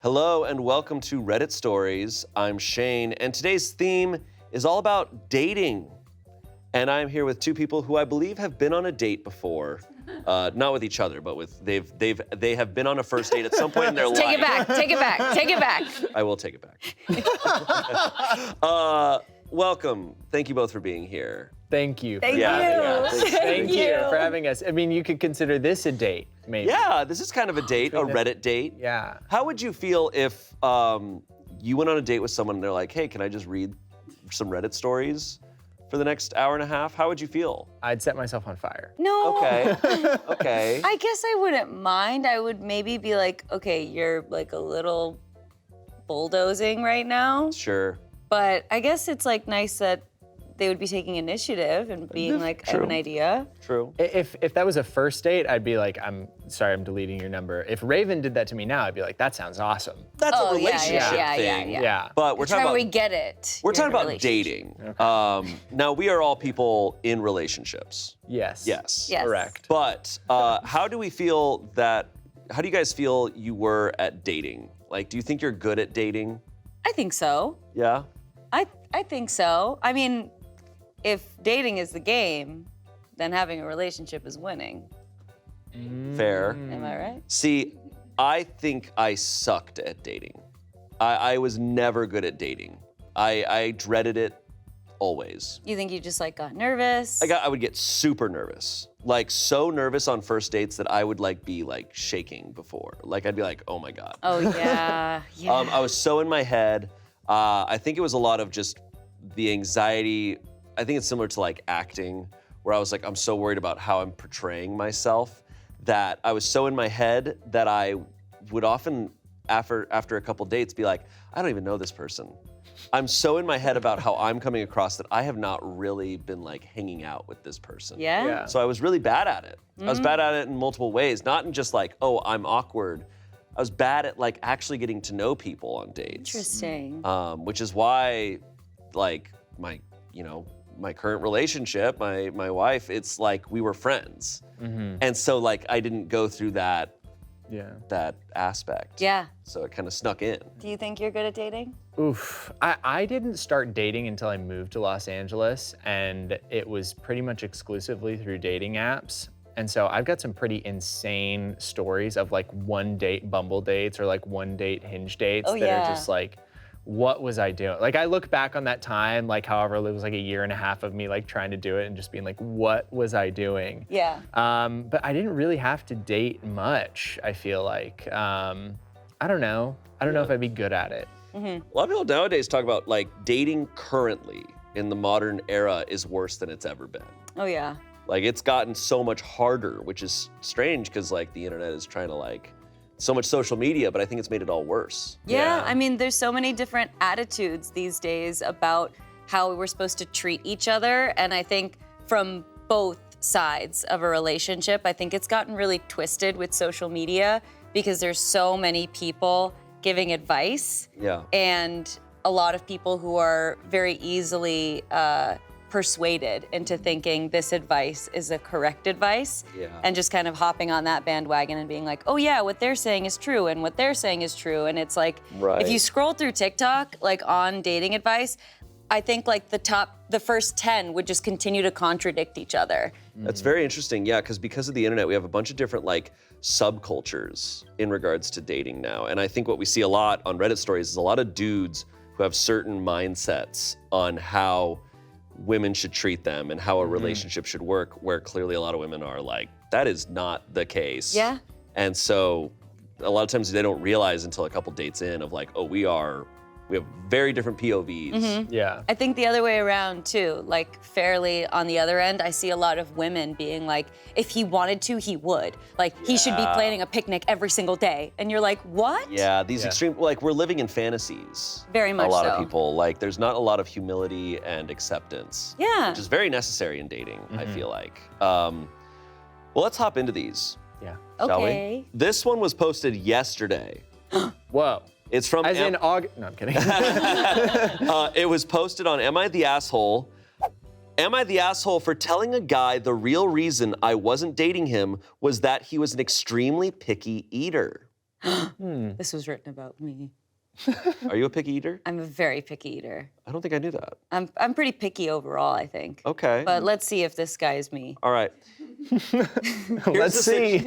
Hello and welcome to Reddit Stories. I'm Shane, and today's theme is all about dating. And I'm here with two people who I believe have been on a date before. Not with each other, but with they have been on a first date at some point in their life. Take it back, take it back, take it back. I will take it back. Welcome. Thank you both for being here. Thank you. Thank you. Thank you for having us. I mean, you could consider this a date, maybe. Yeah, this is kind of a date, a Reddit date. Yeah. How would you feel if you went on a date with someone and they're like, hey, can I just read some Reddit stories for the next hour and a half? How would you feel? I'd set myself on fire. No. Okay, okay. I guess I wouldn't mind. I would maybe be like, okay, you're like a little bulldozing right now. Sure. But I guess it's like nice that they would be taking initiative and being like, I have an idea. True. If that was a first date, I'd be like, I'm sorry, I'm deleting your number. If Raven did that to me now, I'd be like, that sounds awesome. That's Oh, a yeah, relationship yeah, thing. yeah. But we're That's talking how about we get it. we're You're talking in a about relationship. dating. Now we are all people in relationships. Yes. Yes. Yes. Correct. But how do you guys feel you were at dating? Like, do you think you're good at dating? I think so. Yeah? I think so. I mean, if dating is the game, then having a relationship is winning. Fair. Am I right? See, I think I sucked at dating. I was never good at dating. I dreaded it always. You think you just like got nervous? I would get super nervous. Like so nervous on first dates that I would like be like shaking before. Like I'd be like, oh my God. Oh yeah, yeah. I was so in my head. I think it was a lot of just the anxiety. I think it's similar to like acting, where I was like, I'm so worried about how I'm portraying myself that I was so in my head that I would often, after a couple dates, be like, I don't even know this person. I'm so in my head about how I'm coming across that I have not really been like hanging out with this person. Yeah? Yeah. So I was really bad at it. I was bad at it in multiple ways, not in just like, oh, I'm awkward. I was bad at like actually getting to know people on dates. Interesting. Which is why, like my current relationship, my wife, it's like we were friends. And so like I didn't go through that aspect. Yeah. So it kind of snuck in. Do you think you're good at dating? Oof. I didn't start dating until I moved to Los Angeles, and it was pretty much exclusively through dating apps. And so I've got some pretty insane stories of like one date Bumble dates or like one date Hinge dates that are just like, what was I doing? Like I look back on that time, like however it was like a year and a half of me like trying to do it and just being like, what was I doing? Yeah. But I didn't really have to date much, I feel like. I don't know. I don't know if I'd be good at it. A lot of people nowadays talk about like dating currently in the modern era is worse than it's ever been. Oh yeah. Like it's gotten so much harder, which is strange because like the internet is trying to like so much social media, but I think it's made it all worse. Yeah, I mean, there's so many different attitudes these days about how we're supposed to treat each other. And I think from both sides of a relationship, I think it's gotten really twisted with social media because there's so many people giving advice. Yeah. And a lot of people who are very easily persuaded into thinking this advice is the correct advice and just kind of hopping on that bandwagon and being like, oh yeah, what they're saying is true and what they're saying is true. And it's like, if you scroll through TikTok, like on dating advice, I think like the first 10 would just continue to contradict each other. That's very interesting, yeah, because of the internet, we have a bunch of different like subcultures in regards to dating now. And I think what we see a lot on Reddit stories is a lot of dudes who have certain mindsets on how women should treat them and how a relationship should work, where clearly a lot of women are like, that is not the case. Yeah. And so a lot of times they don't realize until a couple dates in of like, oh, we have very different POVs. Yeah. I think the other way around too, like fairly on the other end, I see a lot of women being like, if he wanted to, he would. Like he should be planning a picnic every single day. And you're like, what? Yeah, these extreme, like we're living in fantasies. Very much so. A lot so. of people, like there's not a lot of humility and acceptance. Yeah. Which is very necessary in dating, I feel like. Well, let's hop into these. Yeah. Shall Okay. we? This one was posted yesterday. Whoa. It's from As in August. No, I'm kidding. it was posted on Am I the Asshole? Am I the asshole for telling a guy the real reason I wasn't dating him was that he was an extremely picky eater? This was written about me. Are you a picky eater? I'm a very picky eater. I don't think I knew that. I'm pretty picky overall, I think. Okay. But let's see if this guy's me. All right. Let's see.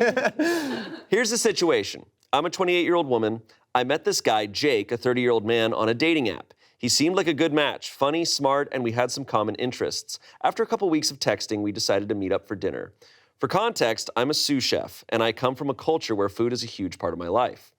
Here's the situation. I'm a 28-year-old woman. I met this guy, Jake, a 30-year-old man, on a dating app. He seemed like a good match, funny, smart, and we had some common interests. After a couple weeks of texting, we decided to meet up for dinner. For context, I'm a sous chef, and I come from a culture where food is a huge part of my life.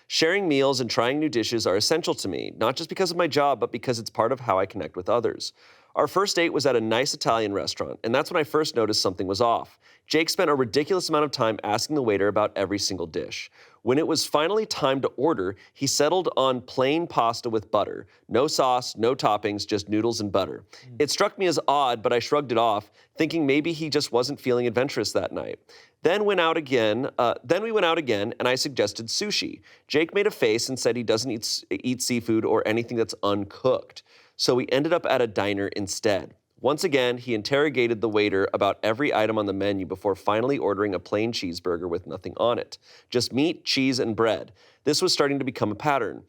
Sharing meals and trying new dishes are essential to me, not just because of my job, but because it's part of how I connect with others. Our first date was at a nice Italian restaurant, and that's when I first noticed something was off. Jake spent a ridiculous amount of time asking the waiter about every single dish. When it was finally time to order, he settled on plain pasta with butter. No sauce, no toppings, just noodles and butter. It struck me as odd, but I shrugged it off, thinking maybe he just wasn't feeling adventurous that night. Then we went out again, and I suggested sushi. Jake made a face and said he doesn't eat seafood or anything that's uncooked. So we ended up at a diner instead. Once again, he interrogated the waiter about every item on the menu before finally ordering a plain cheeseburger with nothing on it. Just meat, cheese, and bread. This was starting to become a pattern.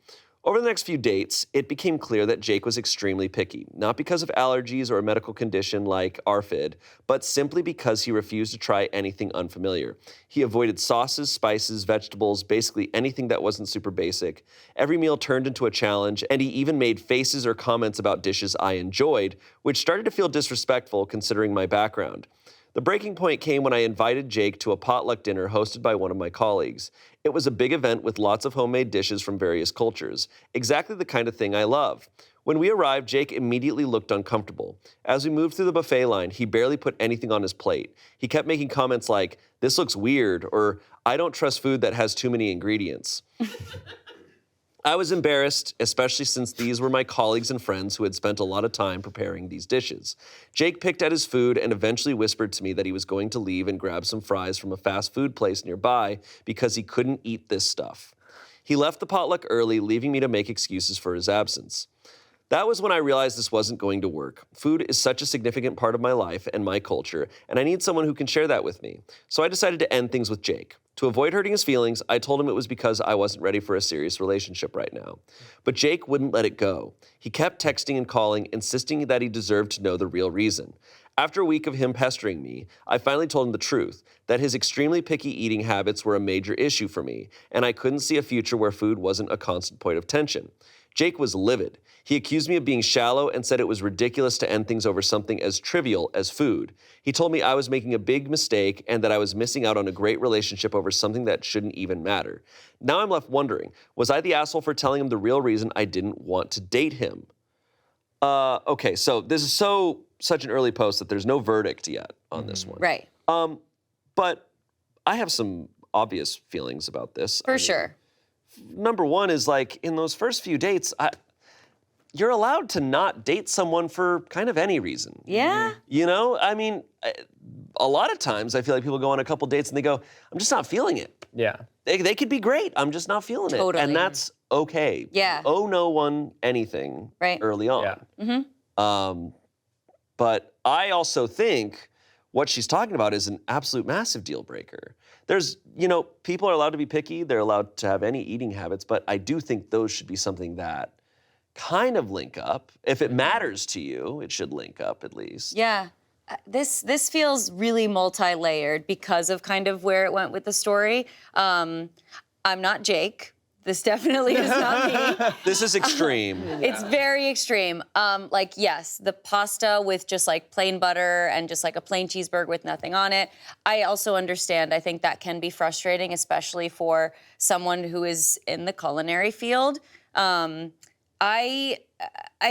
Over the next few dates, it became clear that Jake was extremely picky, not because of allergies or a medical condition like ARFID, but simply because he refused to try anything unfamiliar. He avoided sauces, spices, vegetables, basically anything that wasn't super basic. Every meal turned into a challenge, and he even made faces or comments about dishes I enjoyed, which started to feel disrespectful considering my background. The breaking point came when I invited Jake to a potluck dinner hosted by one of my colleagues. It was a big event with lots of homemade dishes from various cultures, exactly the kind of thing I love. When we arrived, Jake immediately looked uncomfortable. As we moved through the buffet line, he barely put anything on his plate. He kept making comments like, "This looks weird," or "I don't trust food that has too many ingredients." I was embarrassed, especially since these were my colleagues and friends who had spent a lot of time preparing these dishes. Jake picked at his food and eventually whispered to me that he was going to leave and grab some fries from a fast food place nearby because he couldn't eat this stuff. He left the potluck early, leaving me to make excuses for his absence. That was when I realized this wasn't going to work. Food is such a significant part of my life and my culture, and I need someone who can share that with me. So I decided to end things with Jake. To avoid hurting his feelings, I told him it was because I wasn't ready for a serious relationship right now. But Jake wouldn't let it go. He kept texting and calling, insisting that he deserved to know the real reason. After a week of him pestering me, I finally told him the truth, that his extremely picky eating habits were a major issue for me, and I couldn't see a future where food wasn't a constant point of tension. Jake was livid. He accused me of being shallow and said it was ridiculous to end things over something as trivial as food. He told me I was making a big mistake and that I was missing out on a great relationship over something that shouldn't even matter. Now I'm left wondering, was I the asshole for telling him the real reason I didn't want to date him? Okay, so this is such an early post that there's no verdict yet on this one. Right. But I have some obvious feelings about this. For sure. Number one is like, in those first few dates, you're allowed to not date someone for kind of any reason. Yeah. You know, I mean, a lot of times I feel like people go on a couple dates and they go, I'm just not feeling it. Yeah. They could be great, I'm just not feeling it. Totally. And that's okay. Yeah. Owe no one anything early on. Yeah. Mm-hmm. But I also think what she's talking about is an absolute massive deal breaker. There's, people are allowed to be picky, they're allowed to have any eating habits, but I do think those should be something that kind of link up. If it matters to you, it should link up at least. Yeah. This feels really multi-layered because of kind of where it went with the story. I'm not Jake. This definitely is not me. This is extreme. It's very extreme. Yes, the pasta with just like plain butter and just like a plain cheeseburger with nothing on it. I also understand, I think that can be frustrating, especially for someone who is in the culinary field. I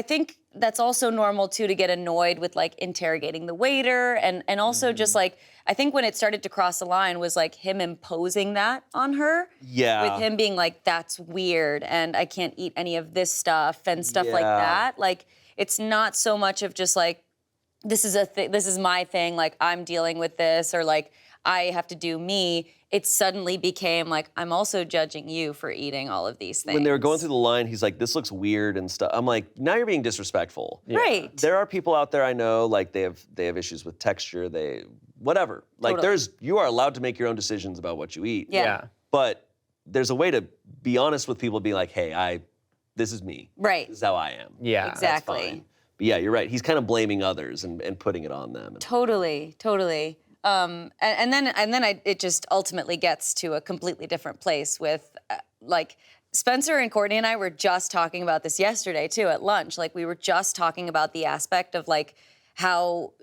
think that's also normal too, to get annoyed with like interrogating the waiter and also just like, I think when it started to cross the line was like him imposing that on her. Yeah. With him being like, that's weird and I can't eat any of this stuff and stuff like that. Like, it's not so much of just like, this is my thing, like I'm dealing with this, or like I have to do me. It suddenly became like, I'm also judging you for eating all of these things. When they were going through the line, he's like, this looks weird and stuff. I'm like, now you're being disrespectful. Yeah. Right. There are people out there I know, like they have issues with texture, whatever. Like Totally. you are allowed to make your own decisions about what you eat. Yeah. But there's a way to be honest with people, be like, hey, this is me. Right. This is how I am. Yeah. Exactly. That's fine. But yeah, you're right. He's kind of blaming others and putting it on them. Totally. And then it just ultimately gets to a completely different place with like Spencer and Courtney and I were just talking about this yesterday too at lunch. Like we were just talking about the aspect of like how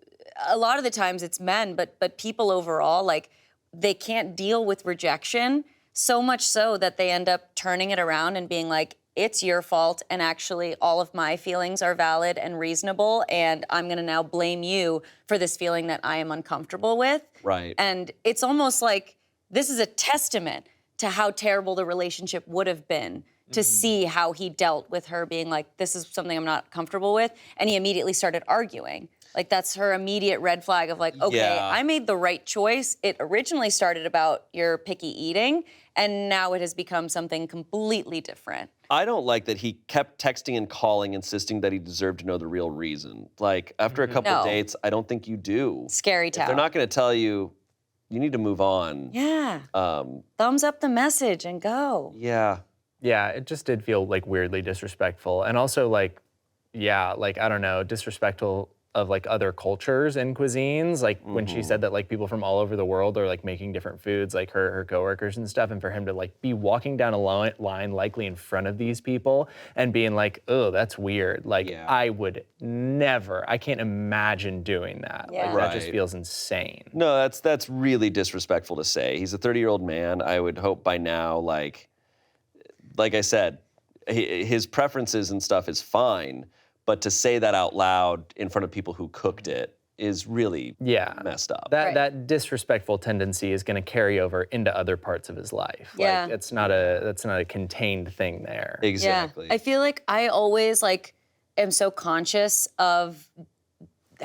a lot of the times it's men, but people overall, like they can't deal with rejection so much so that they end up turning it around and being like, it's your fault, and actually all of my feelings are valid and reasonable, and I'm gonna now blame you for this feeling that I am uncomfortable with. Right. And it's almost like this is a testament to how terrible the relationship would have been to see how he dealt with her being like, this is something I'm not comfortable with, and he immediately started arguing. Like that's her immediate red flag of like, okay, I made the right choice. It originally started about your picky eating, and now it has become something completely different. I don't like that he kept texting and calling, insisting that he deserved to know the real reason. Like, after a couple of dates, I don't think you do. Scary If towel. they're not going to tell you, you need to move on. Yeah. Thumbs up the message and go. Yeah. Yeah, it just did feel like weirdly disrespectful. And also like, yeah, like, I don't know, disrespectful of like other cultures and cuisines. Like when she said that like people from all over the world are like making different foods, like her coworkers and stuff, and for him to like be walking down a line likely in front of these people and being like, oh, that's weird. Like I would never, I can't imagine doing that. Yeah. Like that just feels insane. No, that's really disrespectful to say. He's a 30-year-old man. I would hope by now, like I said, his preferences and stuff is fine. But to say that out loud in front of people who cooked it is really messed up. That disrespectful tendency is going to carry over into other parts of his life. Yeah. Like that's not a contained thing there. Exactly. Yeah. I feel like I always like am so conscious of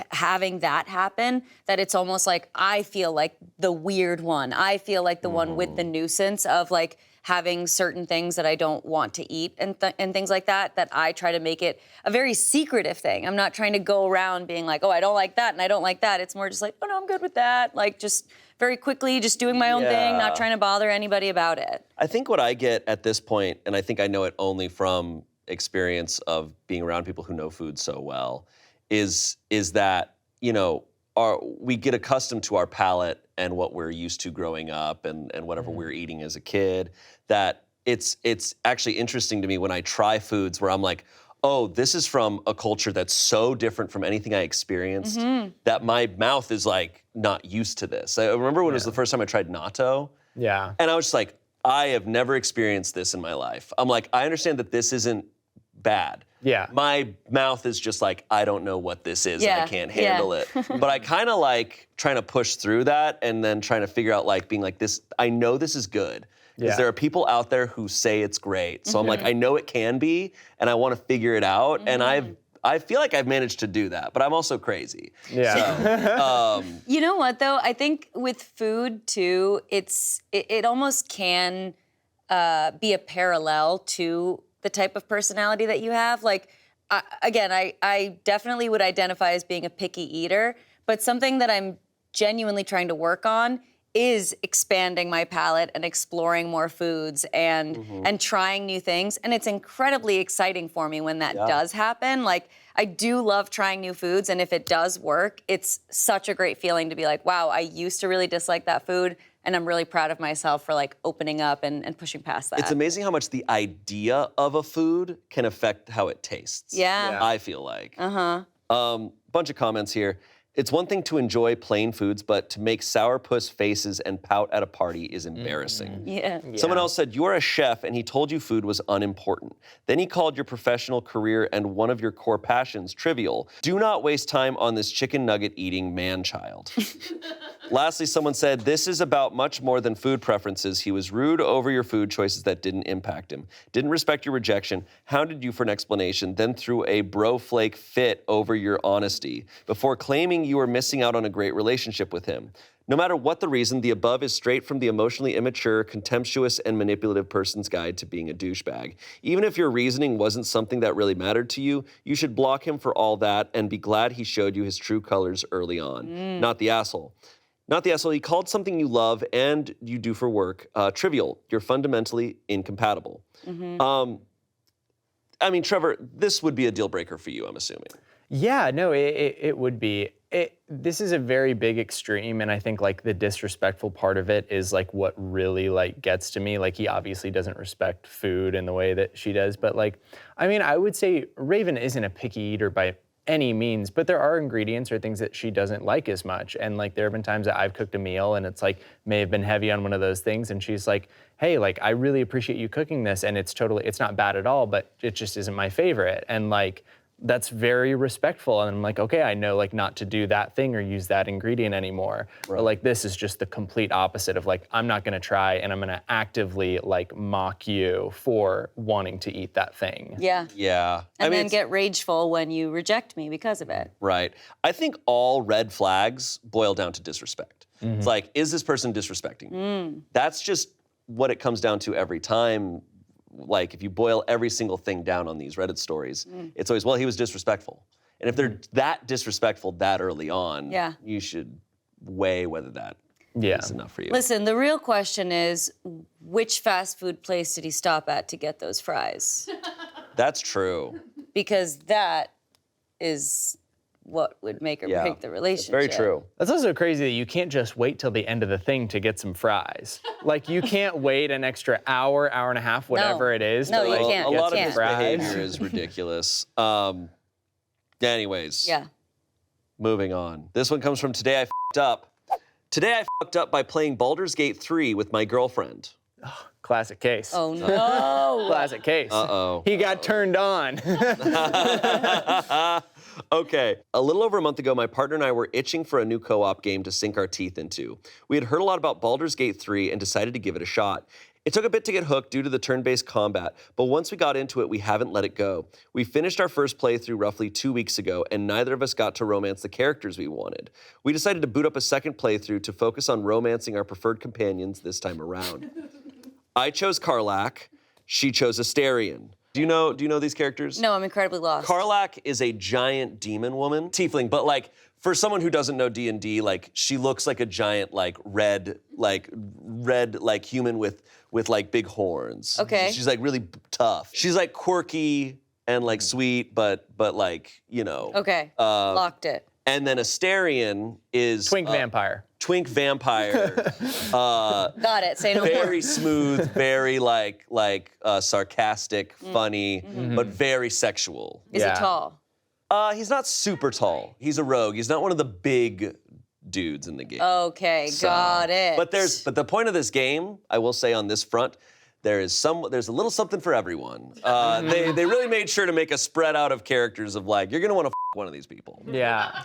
having that happen that it's almost like I feel like the weird one. I feel like the one with the nuisance of like having certain things that I don't want to eat and things like that I try to make it a very secretive thing. I'm not trying to go around being like, oh, I don't like that and I don't like that. It's more just like, oh, no, I'm good with that. Like just very quickly, just doing my own thing, not trying to bother anybody about it. I think what I get at this point, and I think I know it only from experience of being around people who know food so well, is that, you know, we get accustomed to our palate and what we're used to growing up and whatever we're eating as a kid, that it's actually interesting to me when I try foods where I'm like, oh, this is from a culture that's so different from anything I experienced that my mouth is like not used to this. I remember when it was the first time I tried natto. Yeah. And I was just like, I have never experienced this in my life. I'm like, I understand that this isn't bad. Yeah. My mouth is just like, I don't know what this is and I can't handle it. But I kind of like trying to push through that and then trying to figure out like being like this, I know this is good. Because there are people out there who say it's great. So I'm like, I know it can be and I want to figure it out. And I feel like I've managed to do that, but I'm also crazy. Yeah. So, you know what though? I think with food too, it almost can be a parallel to the type of personality that you have. Like, I definitely would identify as being a picky eater, but something that I'm genuinely trying to work on is expanding my palate and exploring more foods and trying new things. And it's incredibly exciting for me when that does happen. Like, I do love trying new foods, and if it does work, it's such a great feeling to be like, wow, I used to really dislike that food, and I'm really proud of myself for like opening up and pushing past that. it's amazing how much the idea of a food can affect how it tastes. Yeah. I feel like. Bunch of comments here. It's one thing to enjoy plain foods, but to make sourpuss faces and pout at a party is embarrassing. Yeah. Someone else said, you are a chef and he told you food was unimportant. Then he called your professional career and one of your core passions trivial. Do not waste time on this chicken nugget eating man-child. Lastly, someone said, this is about much more than food preferences. He was rude over your food choices that didn't impact him. Didn't respect your rejection, hounded you for an explanation, then threw a bro flake fit over your honesty before claiming you were missing out on a great relationship with him. No matter what the reason, the above is straight from the emotionally immature, contemptuous, and manipulative person's guide to being a douchebag. Even if your reasoning wasn't something that really mattered to you, you should block him for all that and be glad he showed you his true colors early on. Not the asshole. Not the asshole. He called something you love and you do for work trivial. You're fundamentally incompatible. I mean, Trevor, this would be a deal breaker for you, I'm assuming. Yeah, no, it would be. This is a very big extreme, and I think like the disrespectful part of it is like what really like gets to me. Like he obviously doesn't respect food in the way that she does, but like, I mean, I would say Raven isn't a picky eater by any means, but there are ingredients or things that she doesn't like as much. And like there have been times that I've cooked a meal and it's like may have been heavy on one of those things, and she's like, hey, like I really appreciate you cooking this, and it's not bad at all, but it just isn't my favorite. And like that's very respectful, and I'm like, okay, I know like not to do that thing or use that ingredient anymore. Right. But like this is just the complete opposite of like, I'm not gonna try, and I'm gonna actively like mock you for wanting to eat that thing. Yeah. Yeah. And then get rageful when you reject me because of it. Right. I think all red flags boil down to disrespect. It's like, is this person disrespecting me? That's just what it comes down to every time. Like if you boil every single thing down on these Reddit stories, it's always, well, he was disrespectful. And if they're that disrespectful that early on, you should weigh whether that is enough for you. Listen, the real question is, which fast food place did he stop at to get those fries? That's true. Because that is what would make or break the relationship. Very true. That's also crazy that you can't just wait till the end of the thing to get some fries. Like you can't wait an extra hour, hour and a half, whatever it is. No, to, you like, can't. A lot of can't. his behavior is ridiculous. Anyways. Yeah. Moving on. This one comes from Today I F***ed Up. Today I f***ed up by playing Baldur's Gate 3 with my girlfriend. Classic case. Oh no. Classic case. Uh-oh. He got turned on. Okay, a little over a month ago, my partner and I were itching for a new co-op game to sink our teeth into. We had heard a lot about Baldur's Gate 3 and decided to give it a shot. It took a bit to get hooked due to the turn-based combat, but once we got into it, we haven't let it go. We finished our first playthrough roughly 2 weeks ago, and neither of us got to romance the characters we wanted. We decided to boot up a second playthrough to focus on romancing our preferred companions this time around. I chose Karlach, she chose Astarion. Do you know these characters? No, I'm incredibly lost. Karlach is a giant demon woman, tiefling, but like for someone who doesn't know D&D, like she looks like a giant like red human with like big horns. Okay. She's like really tough. She's like quirky and like sweet, but like, you know. Okay. Locked it. And then Astarion is Twink vampire. Twink vampire. Got it. Say no more. Very smooth, very like sarcastic, funny, but very sexual. Is he tall? He's not super tall. He's a rogue. He's not one of the big dudes in the game. Okay, got it. But the point of this game, I will say on this front, there's a little something for everyone. They really made sure to make a spread out of characters of like, you're gonna want to one of these people. Yeah.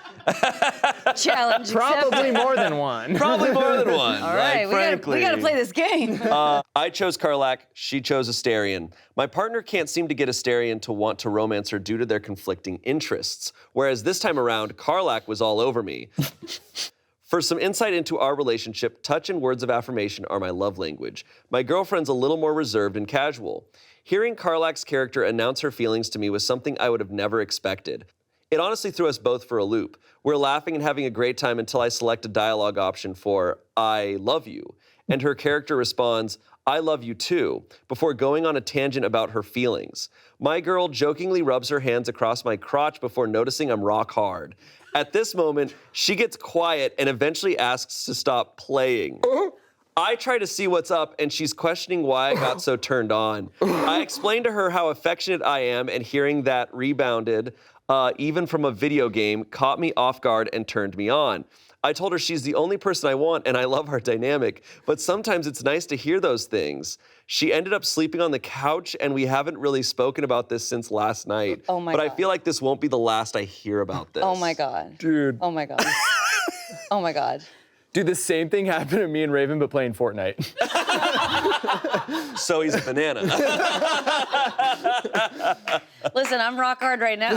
Challenge Probably more than one. Probably more than one. All right, we gotta play this game. I chose Karlach, she chose Astarion. My partner can't seem to get Astarion to want to romance her due to their conflicting interests, whereas this time around, Karlach was all over me. For some insight into our relationship, touch and words of affirmation are my love language. My girlfriend's a little more reserved and casual. Hearing Karlach's character announce her feelings to me was something I would have never expected. It honestly threw us both for a loop. We're laughing and having a great time until I select a dialogue option for I love you. And her character responds, I love you too, before going on a tangent about her feelings. My girl jokingly rubs her hands across my crotch before noticing I'm rock hard. At this moment, she gets quiet and eventually asks to stop playing. I try to see what's up, and she's questioning why I got so turned on. I explained to her how affectionate I am, and hearing that rebounded, even from a video game, caught me off guard and turned me on. I told her she's the only person I want, and I love our dynamic, but sometimes it's nice to hear those things. She ended up sleeping on the couch, and we haven't really spoken about this since last night. Oh my God. God. I feel like this won't be the last I hear about this. Oh my God. Dude. Oh my God. Oh my God. Dude, the same thing happened to me and Raven, but playing Fortnite. So he's a banana. Listen, I'm rock hard right now.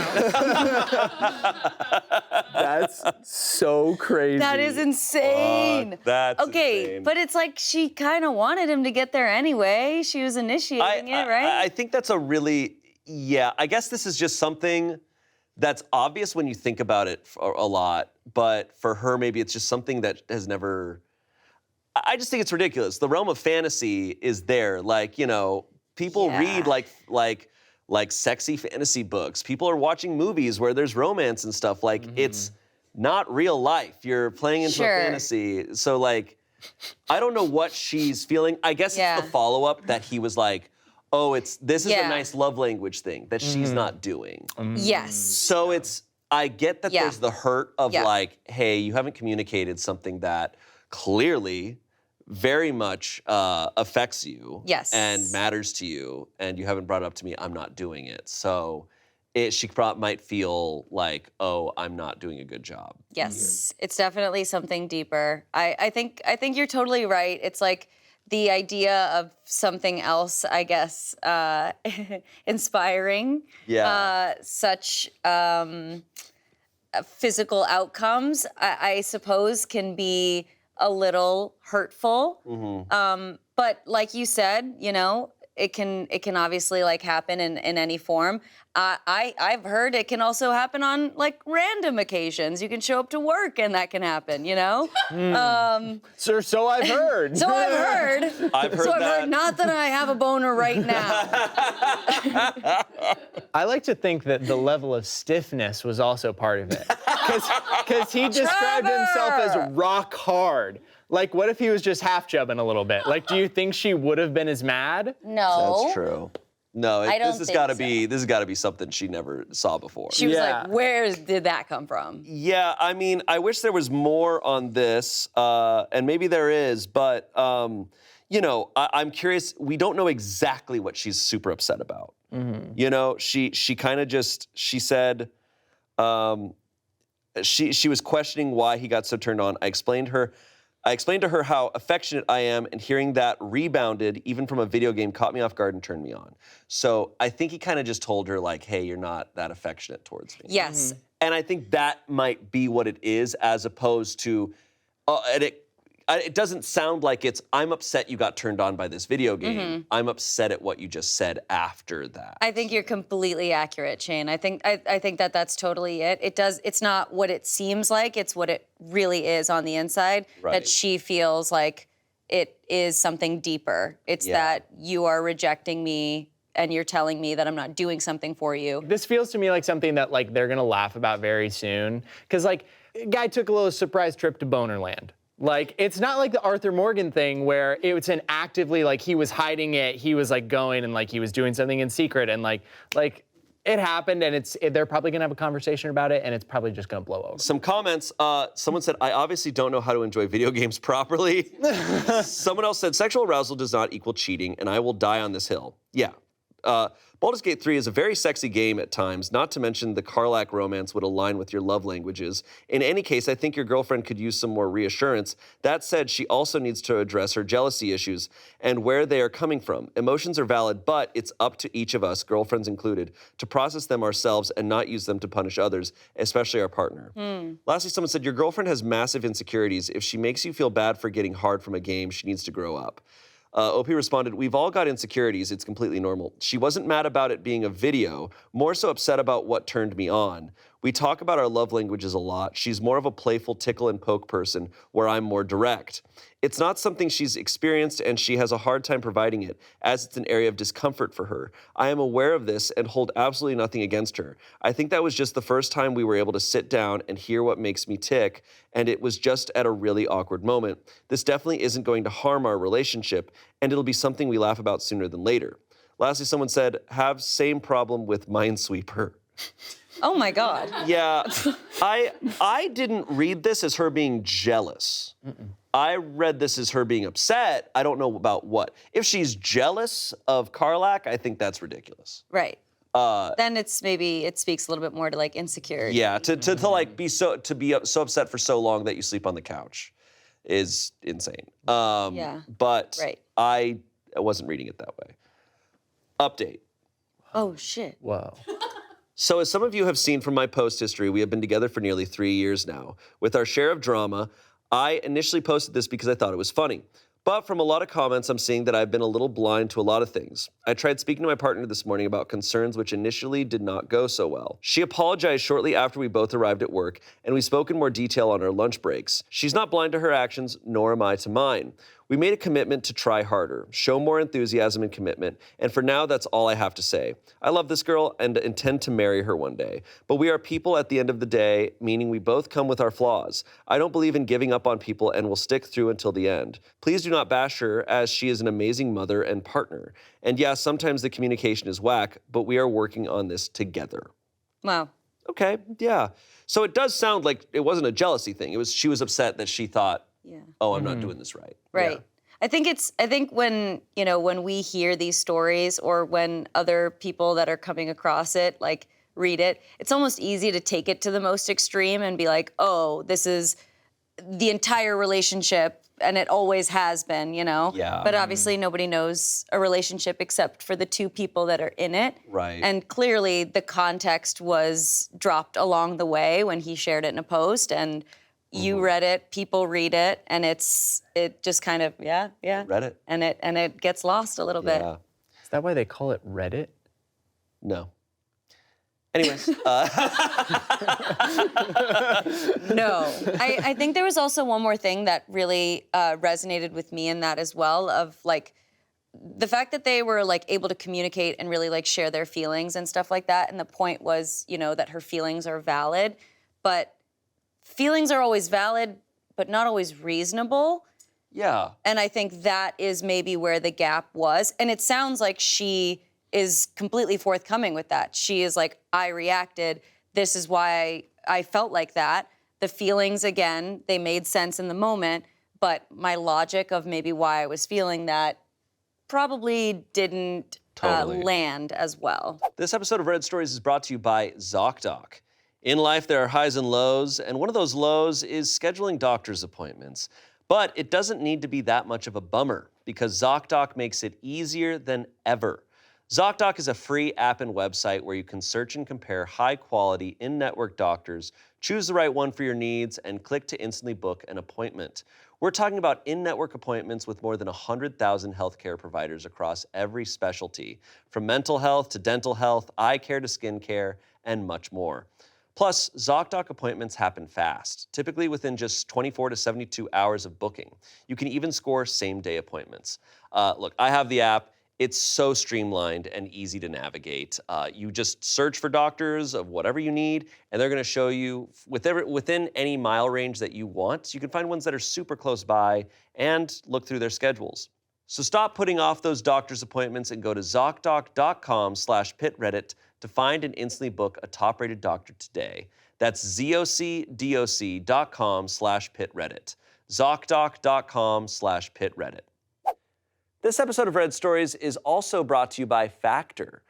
That's so crazy. That is insane. That's okay, insane. but it's like she kind of wanted him to get there anyway. She was initiating it, right? I think that's a really, I guess this is just something that's obvious when you think about it a lot, but for her, maybe it's just something that has never, I just think it's ridiculous. The realm of fantasy is there. Like, you know, people read like sexy fantasy books. People are watching movies where there's romance and stuff. Like, it's not real life. You're playing into a fantasy. So, like, I don't know what she's feeling. I guess it's the follow-up that he was like, oh, this is a nice love language thing that she's not doing. Yes. So I get that there's the hurt of like, hey, you haven't communicated something that clearly very much affects you and matters to you, and you haven't brought it up to me, I'm not doing it. So she might feel like, oh, I'm not doing a good job. Yes, it's definitely something deeper. I think you're totally right. It's like the idea of something else, I guess, inspiring. Such physical outcomes, I suppose, can be a little hurtful. But like you said, you know, it can obviously like happen in any form. I've heard it can also happen on like random occasions. You can show up to work and that can happen, you know? Sir, so I've heard. So I've heard. I've heard Not that I have a boner right now. I like to think that the level of stiffness was also part of it. Because he described himself as rock hard. Like, what if he was just half jubbing a little bit? Like, do you think she would have been as mad? No. That's true. No, this has got to be something she never saw before. She was like, where did that come from? Yeah, I mean, I wish there was more on this, and maybe there is, but you know, I'm curious. We don't know exactly what she's super upset about. You know, she kind of she said she was questioning why he got so turned on. I explained to her how affectionate I am, and hearing that rebounded, even from a video game, caught me off guard and turned me on. So I think he kind of just told her, like, hey, you're not that affectionate towards me. Yes. And I think that might be what it is, as opposed to, and it doesn't sound like it's, I'm upset you got turned on by this video game. I'm upset at what you just said after that. I think you're completely accurate, Shane. I think that that's totally it. It's not what it seems like, it's what it really is on the inside. Right. That she feels like it is something deeper. It's that you are rejecting me and you're telling me that I'm not doing something for you. This feels to me like something that like they're gonna laugh about very soon. Cause like, guy took a little surprise trip to Bonerland. Like, it's not like the Arthur Morgan thing where it's an actively, like, he was hiding it, he was, like, going and, like, he was doing something in secret, and, like it happened, and they're probably gonna have a conversation about it, and it's probably just gonna blow over. Some comments, someone said, I obviously don't know how to enjoy video games properly. Someone else said, sexual arousal does not equal cheating, and I will die on this hill. Yeah. Baldur's Gate 3 is a very sexy game at times, not to mention the Karlach romance would align with your love languages. In any case, I think your girlfriend could use some more reassurance. That said, she also needs to address her jealousy issues and where they are coming from. Emotions are valid, but it's up to each of us, girlfriends included, to process them ourselves and not use them to punish others, especially our partner. Lastly, someone said, your girlfriend has massive insecurities. If she makes you feel bad for getting hard from a game, she needs to grow up. OP responded, we've all got insecurities. It's completely normal. She wasn't mad about it being a video, more so upset about what turned me on. We talk about our love languages a lot. She's more of a playful tickle and poke person, where I'm more direct. It's not something she's experienced, and she has a hard time providing it, as it's an area of discomfort for her. I am aware of this and hold absolutely nothing against her. I think that was just the first time we were able to sit down and hear what makes me tick, and it was just at a really awkward moment. This definitely isn't going to harm our relationship, and it'll be something we laugh about sooner than later. Lastly, someone said, have same problem with Minesweeper. Oh my God. Yeah, I didn't read this as her being jealous. I read this as her being upset. I don't know about what. If she's jealous of Karlach, I think that's ridiculous. Right. Then it speaks a little bit more to like insecurity. Yeah, to like be so upset for so long that you sleep on the couch is insane. But I wasn't reading it that way. Update. Oh shit. Whoa. So as some of you have seen from my post history, we have been together for nearly 3 years now. With our share of drama, I initially posted this because I thought it was funny. But from a lot of comments, I'm seeing that I've been a little blind to a lot of things. I tried speaking to my partner this morning about concerns which initially did not go so well. She apologized shortly after we both arrived at work, and we spoke in more detail on our lunch breaks. She's not blind to her actions, nor am I to mine. We made a commitment to try harder, show more enthusiasm and commitment, and for now, that's all I have to say. I love this girl and intend to marry her one day. But we are people at the end of the day, meaning we both come with our flaws. I don't believe in giving up on people and will stick through until the end. Please do not bash her, as she is an amazing mother and partner. And yeah, sometimes the communication is whack, but we are working on this together. Wow. Okay, yeah. So it does sound like it wasn't a jealousy thing. She was upset that she thought, oh, I'm not doing this right. Right. Yeah. I think when, when we hear these stories or when other people that are coming across it, like, read it, it's almost easy to take it to the most extreme and be like, oh, this is the entire relationship and it always has been, Yeah. But obviously nobody knows a relationship except for the two people that are in it. Right. And clearly the context was dropped along the way when he shared it in a post, and you read it, people read it, and it just kind of, Read it. And it gets lost a little bit. Is that why they call it Reddit? No. Anyways. No. I think there was also one more thing that really resonated with me in that as well, of like the fact that they were like able to communicate and really like share their feelings and stuff like that. And the point was, that her feelings are valid, but feelings are always valid, but not always reasonable. Yeah. And I think that is maybe where the gap was. And it sounds like she is completely forthcoming with that. She is like, I reacted. This is why I felt like that. The feelings, again, they made sense in the moment, but my logic of maybe why I was feeling that probably didn't land as well. This episode of Reddit Stories is brought to you by ZocDoc. In life, there are highs and lows, and one of those lows is scheduling doctor's appointments. But it doesn't need to be that much of a bummer, because ZocDoc makes it easier than ever. ZocDoc is a free app and website where you can search and compare high-quality, in-network doctors, choose the right one for your needs, and click to instantly book an appointment. We're talking about in-network appointments with more than 100,000 healthcare providers across every specialty, from mental health to dental health, eye care to skin care, and much more. Plus, ZocDoc appointments happen fast, typically within just 24 to 72 hours of booking. You can even score same-day appointments. Look, I have the app. It's so streamlined and easy to navigate. You just search for doctors of whatever you need, and they're gonna show you within any mile range that you want. You can find ones that are super close by and look through their schedules. So stop putting off those doctor's appointments and go to ZocDoc.com/pitreddit to find and instantly book a top-rated doctor today. That's ZocDoc.com/pitreddit. ZocDoc.com/pitreddit. This episode of Reddit Stories is also brought to you by Factor.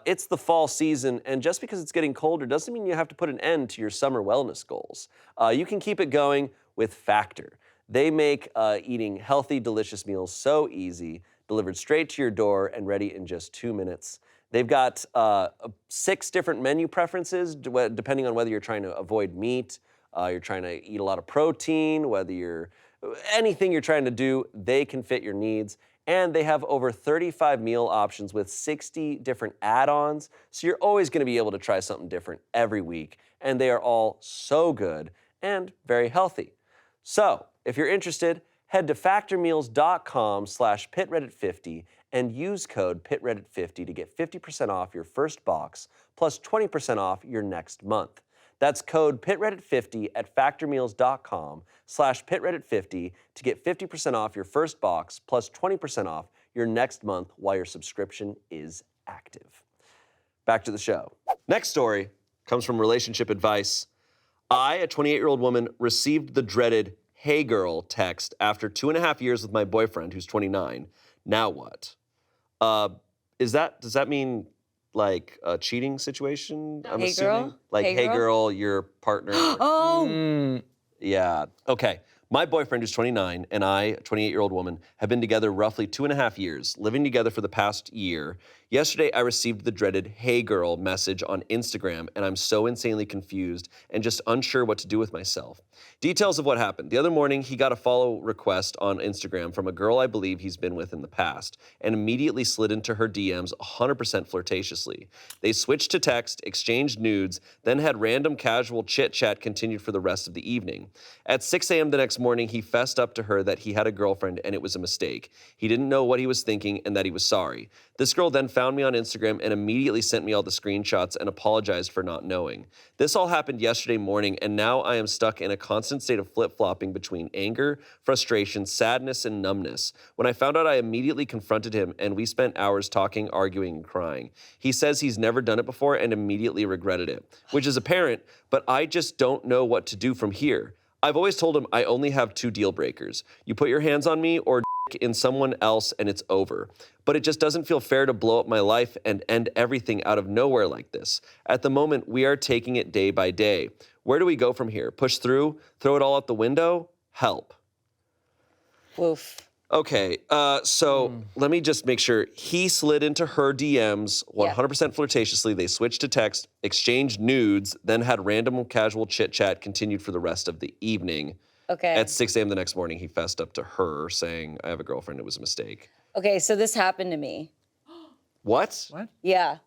It's the fall season, and just because it's getting colder doesn't mean you have to put an end to your summer wellness goals. You can keep it going with Factor. They make eating healthy, delicious meals so easy, delivered straight to your door and ready in just 2 minutes. They've got 6 different menu preferences, depending on whether you're trying to avoid meat, you're trying to eat a lot of protein, anything you're trying to do, they can fit your needs. And they have over 35 meal options with 60 different add-ons, so you're always gonna be able to try something different every week. And they are all so good and very healthy. So, if you're interested, head to factormeals.com/pitreddit50 and use code pitreddit50 to get 50% off your first box plus 20% off your next month. That's code pitreddit50 at factormeals.com/pitreddit50 to get 50% off your first box plus 20% off your next month while your subscription is active. Back to the show. Next story comes from Relationship Advice. I, a 28-year-old woman, received the dreaded "Hey girl" text after 2.5 years with my boyfriend, who's 29. Now what? Does that mean like a cheating situation? I'm Hey assuming. girl? Like, Hey girl, your partner. Oh! Yeah. Okay. My boyfriend, who's 29, and I, a 28-year-old woman, have been together roughly 2.5 years, living together for the past year. Yesterday, I received the dreaded "Hey girl" message on Instagram, and I'm so insanely confused and just unsure what to do with myself. Details of what happened. The other morning, he got a follow request on Instagram from a girl I believe he's been with in the past, and immediately slid into her DMs 100% flirtatiously. They switched to text, exchanged nudes, then had random casual chit-chat continued for the rest of the evening. At 6 a.m. the next morning, he fessed up to her that he had a girlfriend and it was a mistake. He didn't know what he was thinking and that he was sorry. This girl then found me on Instagram and immediately sent me all the screenshots and apologized for not knowing. This all happened yesterday morning, and now I am stuck in a constant state of flip-flopping between anger, frustration, sadness, and numbness. When I found out, I immediately confronted him, and we spent hours talking, arguing, and crying. He says he's never done it before and immediately regretted it, which is apparent, but I just don't know what to do from here. I've always told him I only have 2 deal breakers. You put your hands on me or in someone else and it's over. But it just doesn't feel fair to blow up my life and end everything out of nowhere like this. At the moment, we are taking it day by day. Where do we go from here? Push through? Throw it all out the window? Help. Woof. Okay, so let me just make sure. He slid into her DMs 100% flirtatiously. They switched to text, exchanged nudes, then had random casual chit-chat continued for the rest of the evening. Okay. At 6 a.m. the next morning, he fessed up to her, saying, I have a girlfriend, it was a mistake. Okay, so this happened to me. What? What? Yeah.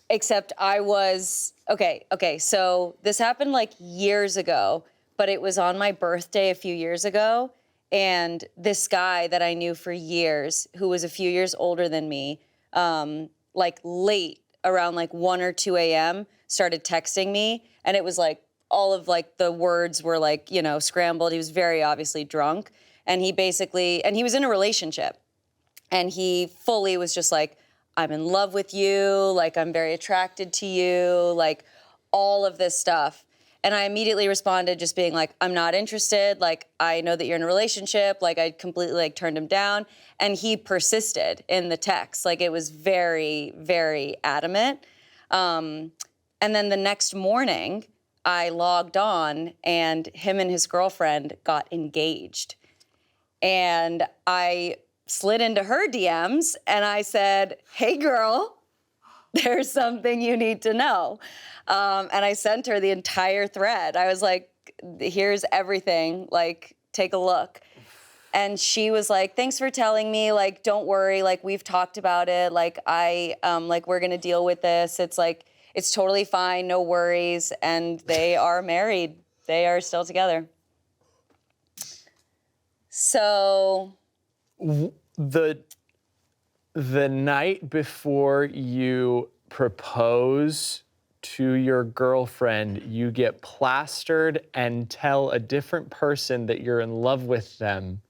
Except I was, okay, so this happened like years ago, but it was on my birthday a few years ago. And this guy that I knew for years, who was a few years older than me, like late, around like 1 or 2 a.m., started texting me. And it was like, all of like the words were like, you know, scrambled. He was very obviously drunk. And he basically, and he was in a relationship. And he fully was just like, I'm in love with you. Like, I'm very attracted to you. Like, all of this stuff. And I immediately responded just being like, I'm not interested. Like, I know that you're in a relationship. Like, I completely like turned him down. And he persisted in the text. Like, it was very, very adamant. And then the next morning, I logged on and him and his girlfriend got engaged. And I slid into her DMs and I said, hey girl, there's something you need to know. And I sent her the entire thread. I was like, here's everything, like, take a look. And she was like, thanks for telling me, like, don't worry, like, we've talked about it, like, like, we're gonna deal with this. It's like, it's totally fine, no worries. And they are married. They are still together. So. The night before you propose to your girlfriend, you get plastered and tell a different person that you're in love with them,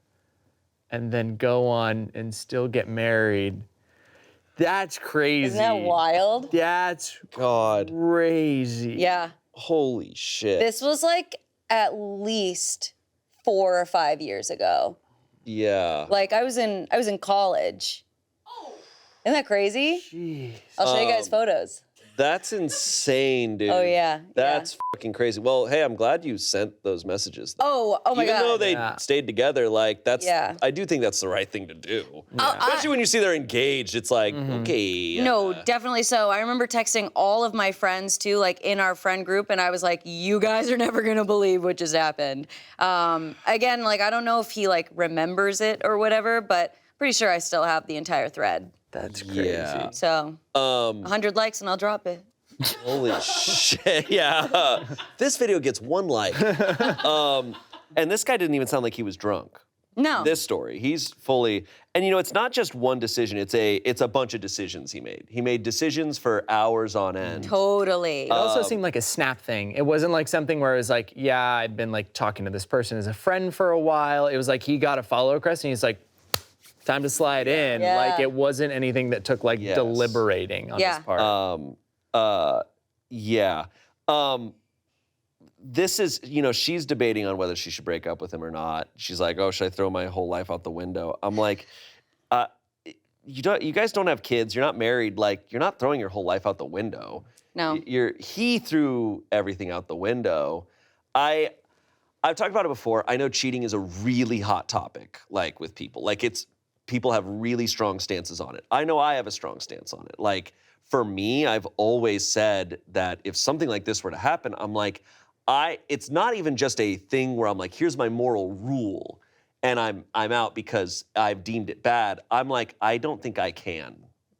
and then go on and still get married. That's crazy. Isn't that wild? That's crazy. Yeah. Holy shit. This was like at least 4 or 5 years ago. Yeah. Like I was in college. Isn't that crazy? Jeez. I'll show you guys photos. That's insane, dude. Oh, yeah. That's fucking crazy. Well, hey, I'm glad you sent those messages. Oh my God. Even though they stayed together, like, that's, I do think that's the right thing to do. Especially when you see they're engaged, it's like, okay. No, definitely so. I remember texting all of my friends too, like in our friend group, and I was like, you guys are never gonna believe what just happened. Again, like, I don't know if he like remembers it or whatever, but pretty sure I still have the entire thread. That's crazy. Yeah. So, 100 likes and I'll drop it. Holy shit, yeah. This video gets 1 like. And this guy didn't even sound like he was drunk. No. This story, he's fully, and you know, it's not just one decision, it's a bunch of decisions he made. He made decisions for hours on end. Totally. It also seemed like a snap thing. It wasn't like something where it was like, yeah, I'd been like talking to this person as a friend for a while. It was like he got a follow request and he's like, time to slide in. Yeah. Like, it wasn't anything that took like deliberating on his part. This is, you know, she's debating on whether she should break up with him or not. She's like, oh, should I throw my whole life out the window? I'm like, you guys don't have kids. You're not married. Like, you're not throwing your whole life out the window. No. He threw everything out the window. I've talked about it before. I know cheating is a really hot topic, like with people. Like, people have really strong stances on it. I know I have a strong stance on it. Like, for me, I've always said that if something like this were to happen, I'm like, it's not even just a thing where I'm like, here's my moral rule, and I'm out because I've deemed it bad. I'm like, I don't think I can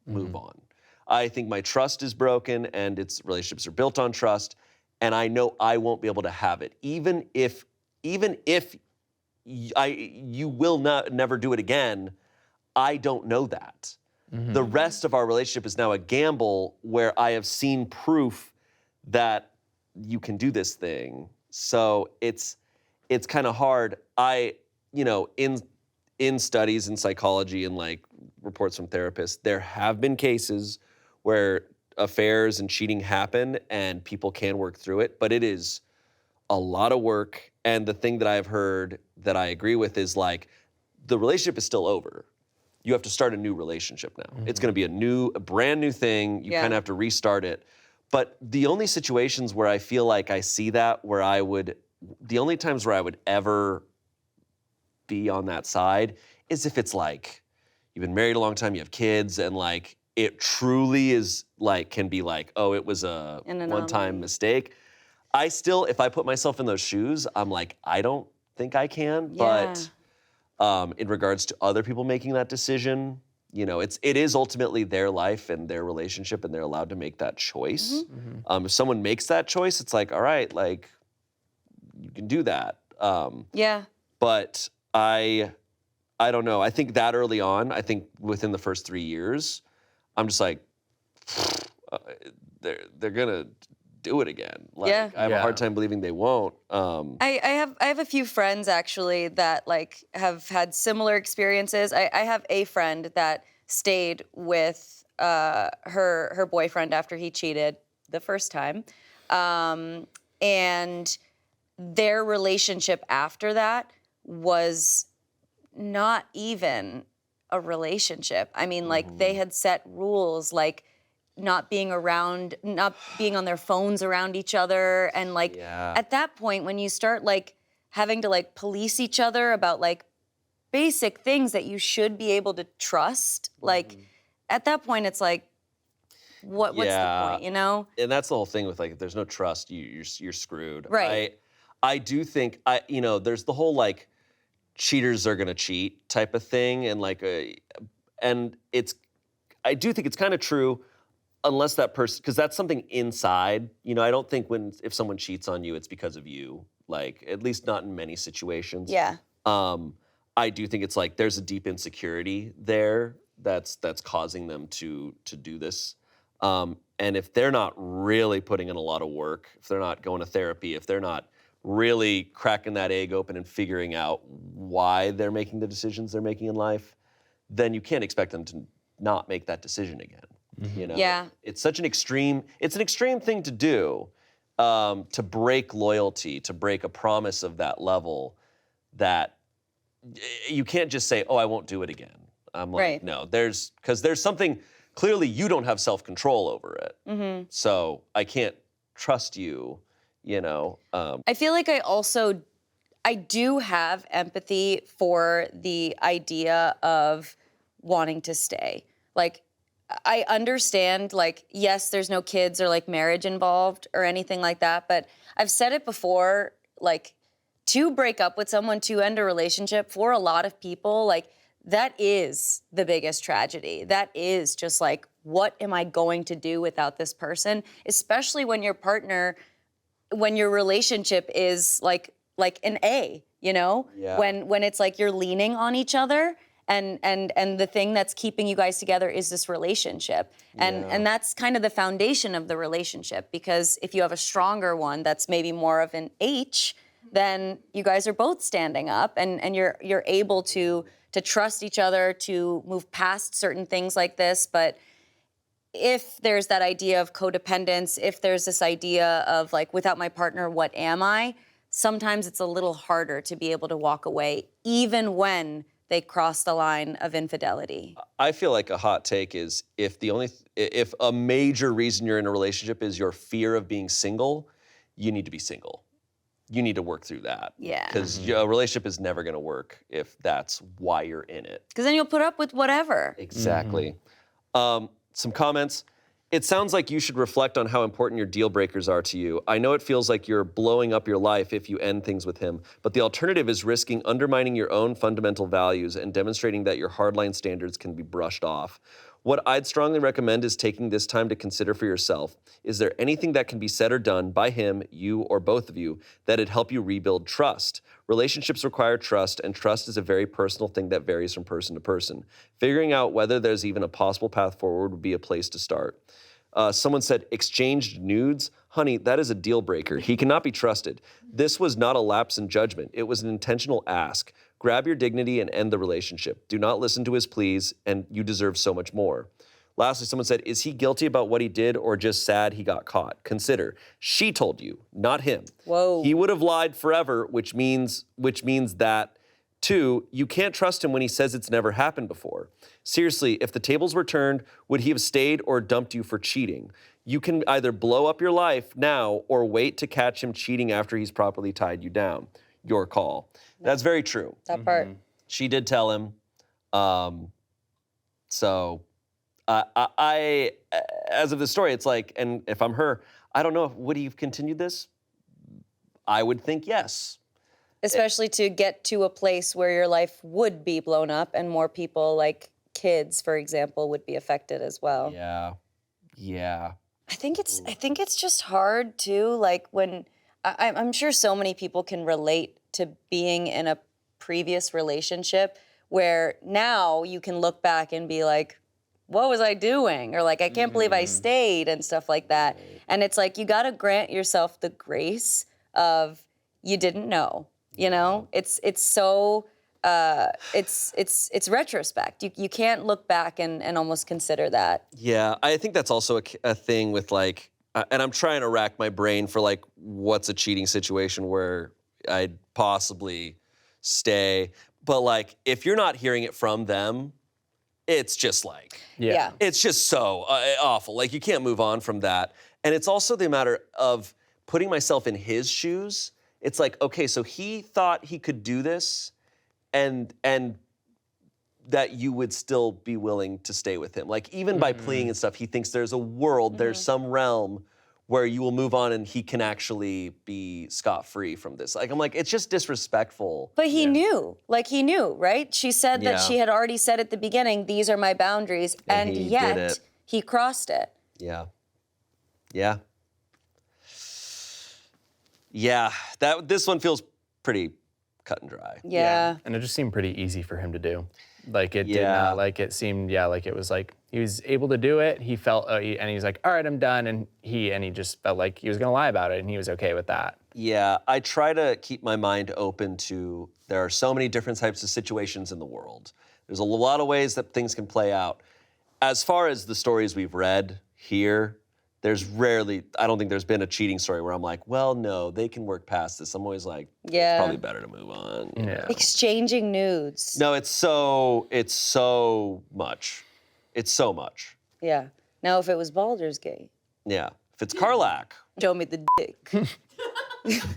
move on. I think my trust is broken, and relationships are built on trust, and I know I won't be able to have it, even if you will never do it again. I don't know that. The rest of our relationship is now a gamble where I have seen proof that you can do this thing. So it's kind of hard. In studies in psychology and like reports from therapists, there have been cases where affairs and cheating happen and people can work through it, but it is a lot of work. And the thing that I've heard that I agree with is like, the relationship is still over. You have to start a new relationship now. It's gonna be a brand new thing. You kind of have to restart it. But the only situations where I feel like I see that, the only times where I would ever be on that side is if it's like, you've been married a long time, you have kids, and like, it truly is like, can be like, oh, it was a one-time mistake. I still, if I put myself in those shoes, I'm like, I don't think I can, but in regards to other people making that decision, it is ultimately their life and their relationship, and they're allowed to make that choice. If someone makes that choice, it's like, all right, like, you can do that. But I don't know. I think that early on, I think within the first 3 years, I'm just like, they're gonna do it again. Like, I have a hard time believing they won't. I have a few friends actually that like have had similar experiences. I have a friend that stayed with her boyfriend after he cheated the first time, and their relationship after that was not even a relationship. I mean, like, they had set rules, like not being on their phones around each other. And like, at that point, when you start like having to like police each other about like basic things that you should be able to trust, like at that point, it's like, what's the point, And that's the whole thing with like, if there's no trust, you're screwed. Right. I do think, there's the whole like, cheaters are gonna cheat type of thing, and like, I do think it's kind of true, unless that person, because that's something inside. I don't think if someone cheats on you, it's because of you. Like, at least not in many situations. Yeah. I do think it's like there's a deep insecurity there that's causing them to do this. And if they're not really putting in a lot of work, if they're not going to therapy, if they're not really cracking that egg open and figuring out why they're making the decisions they're making in life, then you can't expect them to not make that decision again. Yeah. It's an extreme thing to do, to break loyalty, to break a promise of that level, that you can't just say, oh, I won't do it again. I'm like, no, because there's something, clearly you don't have self-control over it. So I can't trust you, I feel like I do have empathy for the idea of wanting to stay. Like, I understand, like, yes, there's no kids or like marriage involved or anything like that, but I've said it before, like, to break up with someone, to end a relationship, for a lot of people, like, that is the biggest tragedy. That is just like, what am I going to do without this person? Especially when your partner, when your relationship is like an A, when it's like you're leaning on each other, and the thing that's keeping you guys together is this relationship. And that's kind of the foundation of the relationship, because if you have a stronger one that's maybe more of an H, then you guys are both standing up, and you're able to trust each other, to move past certain things like this. But if there's that idea of codependence, if there's this idea of like, without my partner, what am I? Sometimes it's a little harder to be able to walk away, even when they cross the line of infidelity. I feel like a hot take is, if a major reason you're in a relationship is your fear of being single, you need to be single. you need to work through that. Yeah. Because a relationship is never going to work if that's why you're in it. Because then you'll put up with whatever. Exactly. Some comments. It sounds like you should reflect on how important your deal breakers are to you. I know it feels like you're blowing up your life if you end things with him, but the alternative is risking undermining your own fundamental values and demonstrating that your hardline standards can be brushed off. What I'd strongly recommend is taking this time to consider for yourself. Is there anything that can be said or done by him, you, or both of you that'd help you rebuild trust? Relationships require trust, and trust is a very personal thing that varies from person to person. Figuring out whether there's even a possible path forward would be a place to start. Someone said, exchanged nudes? Honey, that is a deal breaker. He cannot be trusted. This was not a lapse in judgment. It was an intentional ask. Grab your dignity and end the relationship. Do not listen to his pleas, and you deserve so much more. Lastly, someone said, is he guilty about what he did or just sad he got caught? Consider, she told you, not him. Whoa. He would have lied forever, which means that, 2, you can't trust him when he says it's never happened before. Seriously, if the tables were turned, would he have stayed or dumped you for cheating? You can either blow up your life now or wait to catch him cheating after he's properly tied you down. Your call. That's very true. That part. She did tell him. So I, as of the story, it's like, and if I'm her, I don't know, would he have continued this? I would think yes. Especially to get to a place where your life would be blown up and more people, like kids, for example, would be affected as well. Yeah. I think it's just hard too. Like when I'm sure so many people can relate to being in a previous relationship where now you can look back and be like, what was I doing? Or like, I can't believe I stayed and stuff like that. And it's like, you got to grant yourself the grace of you didn't know, you know? It's so, it's retrospect. You can't look back and almost consider that. Yeah, I think that's also a thing with like, and I'm trying to rack my brain for like, what's a cheating situation where I'd possibly stay. But like, if you're not hearing it from them, it's just like, Yeah. it's just so awful. Like, you can't move on from that. And it's also the matter of putting myself in his shoes. It's like, okay, so he thought he could do this and that you would still be willing to stay with him. Like, even by pleading and stuff, he thinks there's a world, there's some realm where you will move on and he can actually be scot-free from this. Like, I'm like, it's just disrespectful. But he knew, right? She said that she had already said at the beginning, these are my boundaries, and he yet did it. he crossed it. Yeah. This one feels pretty cut and dry. Yeah. And it just seemed pretty easy for him to do. Like it did not, like it seemed, like it was like, he was able to do it. He felt, and he's like, all right, I'm done. And he just felt like he was gonna lie about it and he was okay with that. Yeah, I try to keep my mind open to, there are so many different types of situations in the world. There's a lot of ways that things can play out. As far as the stories we've read here, there's rarely, I don't think there's been a cheating story where I'm like, well, no, they can work past this. I'm always like, it's probably better to move on. Yeah. Exchanging nudes. No, it's so much. It's so much. Yeah. Now, if it was Baldur's Gate. Yeah. If it's Karlak. Show me the dick.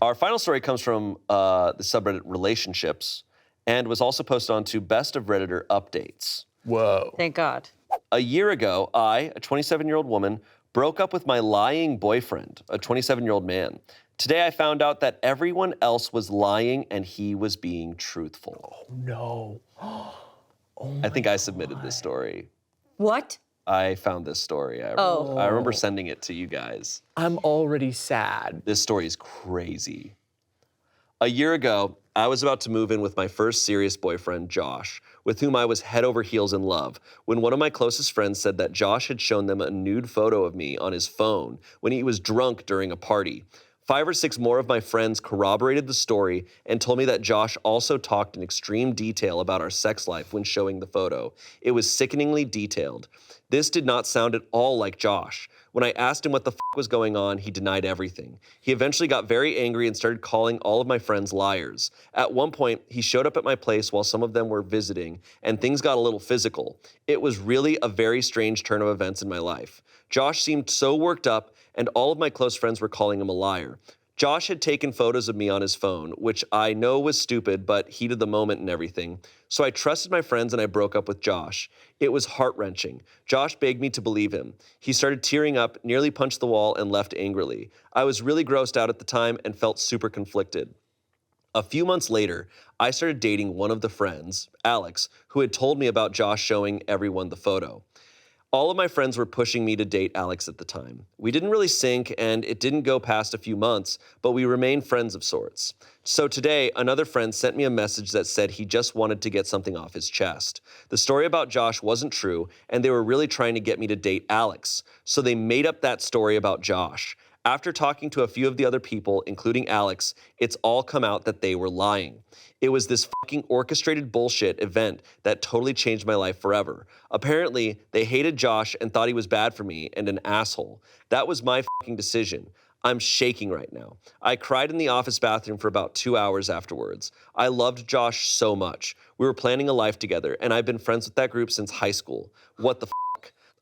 Our final story comes from the subreddit Relationships and was also posted onto Best of Redditor Updates. Whoa. Thank God. A year ago, I, a 27-year-old woman, broke up with my lying boyfriend, a 27-year-old man. Today I found out that everyone else was lying and he was being truthful. Oh, no. I think I submitted this story. What? I found this story. I remember sending it to you guys. I'm already sad. This story is crazy. A year ago, I was about to move in with my first serious boyfriend, Josh, with whom I was head over heels in love, when one of my closest friends said that Josh had shown them a nude photo of me on his phone when he was drunk during a party. 5 or 6 more of my friends corroborated the story and told me that Josh also talked in extreme detail about our sex life when showing the photo. It was sickeningly detailed. This did not sound at all like Josh. When I asked him what the was going on, he denied everything. He eventually got very angry and started calling all of my friends liars. At one point, he showed up at my place while some of them were visiting, and things got a little physical. It was really a very strange turn of events in my life. Josh seemed so worked up, and all of my close friends were calling him a liar. Josh had taken photos of me on his phone, which I know was stupid, but heated the moment and everything. So I trusted my friends and I broke up with Josh. It was heart-wrenching. Josh begged me to believe him. He started tearing up, nearly punched the wall, and left angrily. I was really grossed out at the time and felt super conflicted. A few months later, I started dating one of the friends, Alex, who had told me about Josh showing everyone the photo. All of my friends were pushing me to date Alex at the time. We didn't really sync, and it didn't go past a few months, but we remained friends of sorts. So today, another friend sent me a message that said he just wanted to get something off his chest. The story about Josh wasn't true, and they were really trying to get me to date Alex. So they made up that story about Josh. After talking to a few of the other people, including Alex, it's all come out that they were lying. It was this fucking orchestrated bullshit event that totally changed my life forever. Apparently, they hated Josh and thought he was bad for me and an asshole. That was my fucking decision. I'm shaking right now. I cried in the office bathroom for about 2 hours afterwards. I loved Josh so much. We were planning a life together, and I've been friends with that group since high school. What the fuck?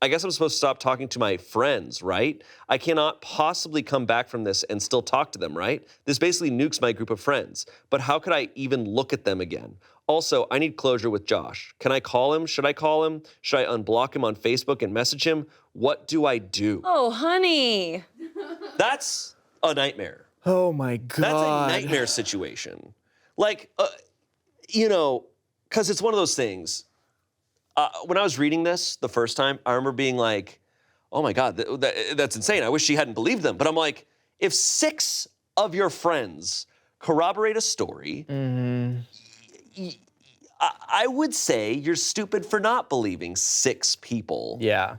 I guess I'm supposed to stop talking to my friends, right? I cannot possibly come back from this and still talk to them, right? This basically nukes my group of friends. But how could I even look at them again? Also, I need closure with Josh. Can I call him? Should I call him? Should I unblock him on Facebook and message him? What do I do? Oh, honey. That's a nightmare. Oh my God. That's a nightmare situation. Like, because it's one of those things. When I was reading this the first time, I remember being like, oh my God, that's insane. I wish she hadn't believed them. But I'm like, if 6 of your friends corroborate a story, I would say you're stupid for not believing 6 people. Yeah.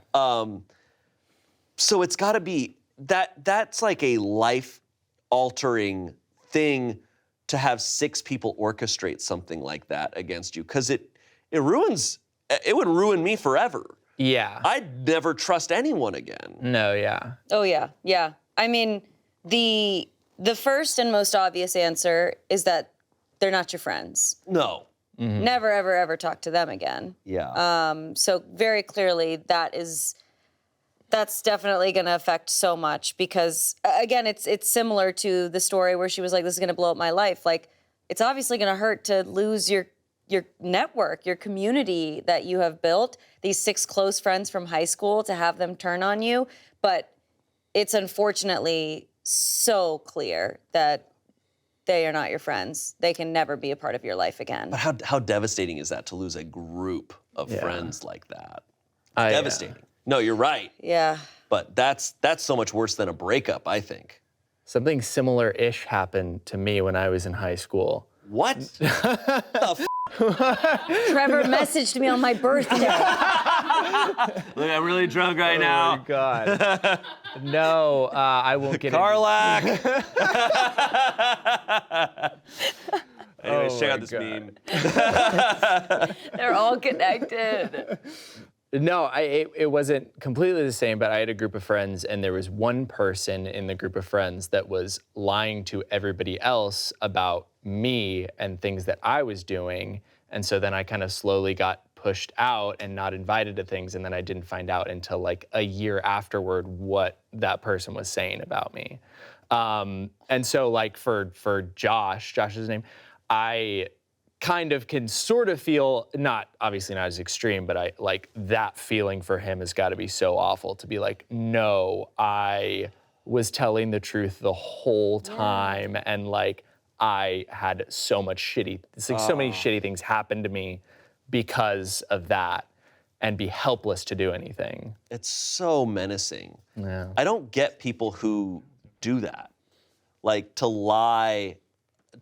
So it's got to be, that's like a life-altering thing to have 6 people orchestrate something like that against you. Because it would ruin me forever. Yeah. I'd never trust anyone again. No, yeah. Oh, yeah, yeah. I mean, the first and most obvious answer is that they're not your friends. No. Never, ever, ever talk to them again. Yeah. So very clearly that's definitely going to affect so much because, again, it's similar to the story where she was like, this is going to blow up my life. Like, it's obviously going to hurt to lose your network, your community that you have built, these 6 close friends from high school, to have them turn on you. But it's unfortunately so clear that they are not your friends. They can never be a part of your life again. But how devastating is that to lose a group of friends like that? Yeah. Devastating. No, you're right. Yeah. But that's so much worse than a breakup, I think. Something similar-ish happened to me when I was in high school. What? The Trevor messaged me on my birthday. Look, I'm really drunk right now. Oh my God. No, I won't get Carlac. Anyways, Oh check my out this God. meme. They're all connected. No, it wasn't completely the same, but I had a group of friends, and there was one person in the group of friends that was lying to everybody else about me and things that I was doing. And so then I kind of slowly got pushed out and not invited to things, and then I didn't find out until like a year afterward what that person was saying about me. And so like for Josh's name, I kind of can sort of feel, obviously not as extreme, but I like that feeling for him has got to be so awful to be like, no, I was telling the truth the whole time. And like, I had so many shitty things happen to me because of that, and be helpless to do anything. It's so menacing. Yeah. I don't get people who do that. Like to lie,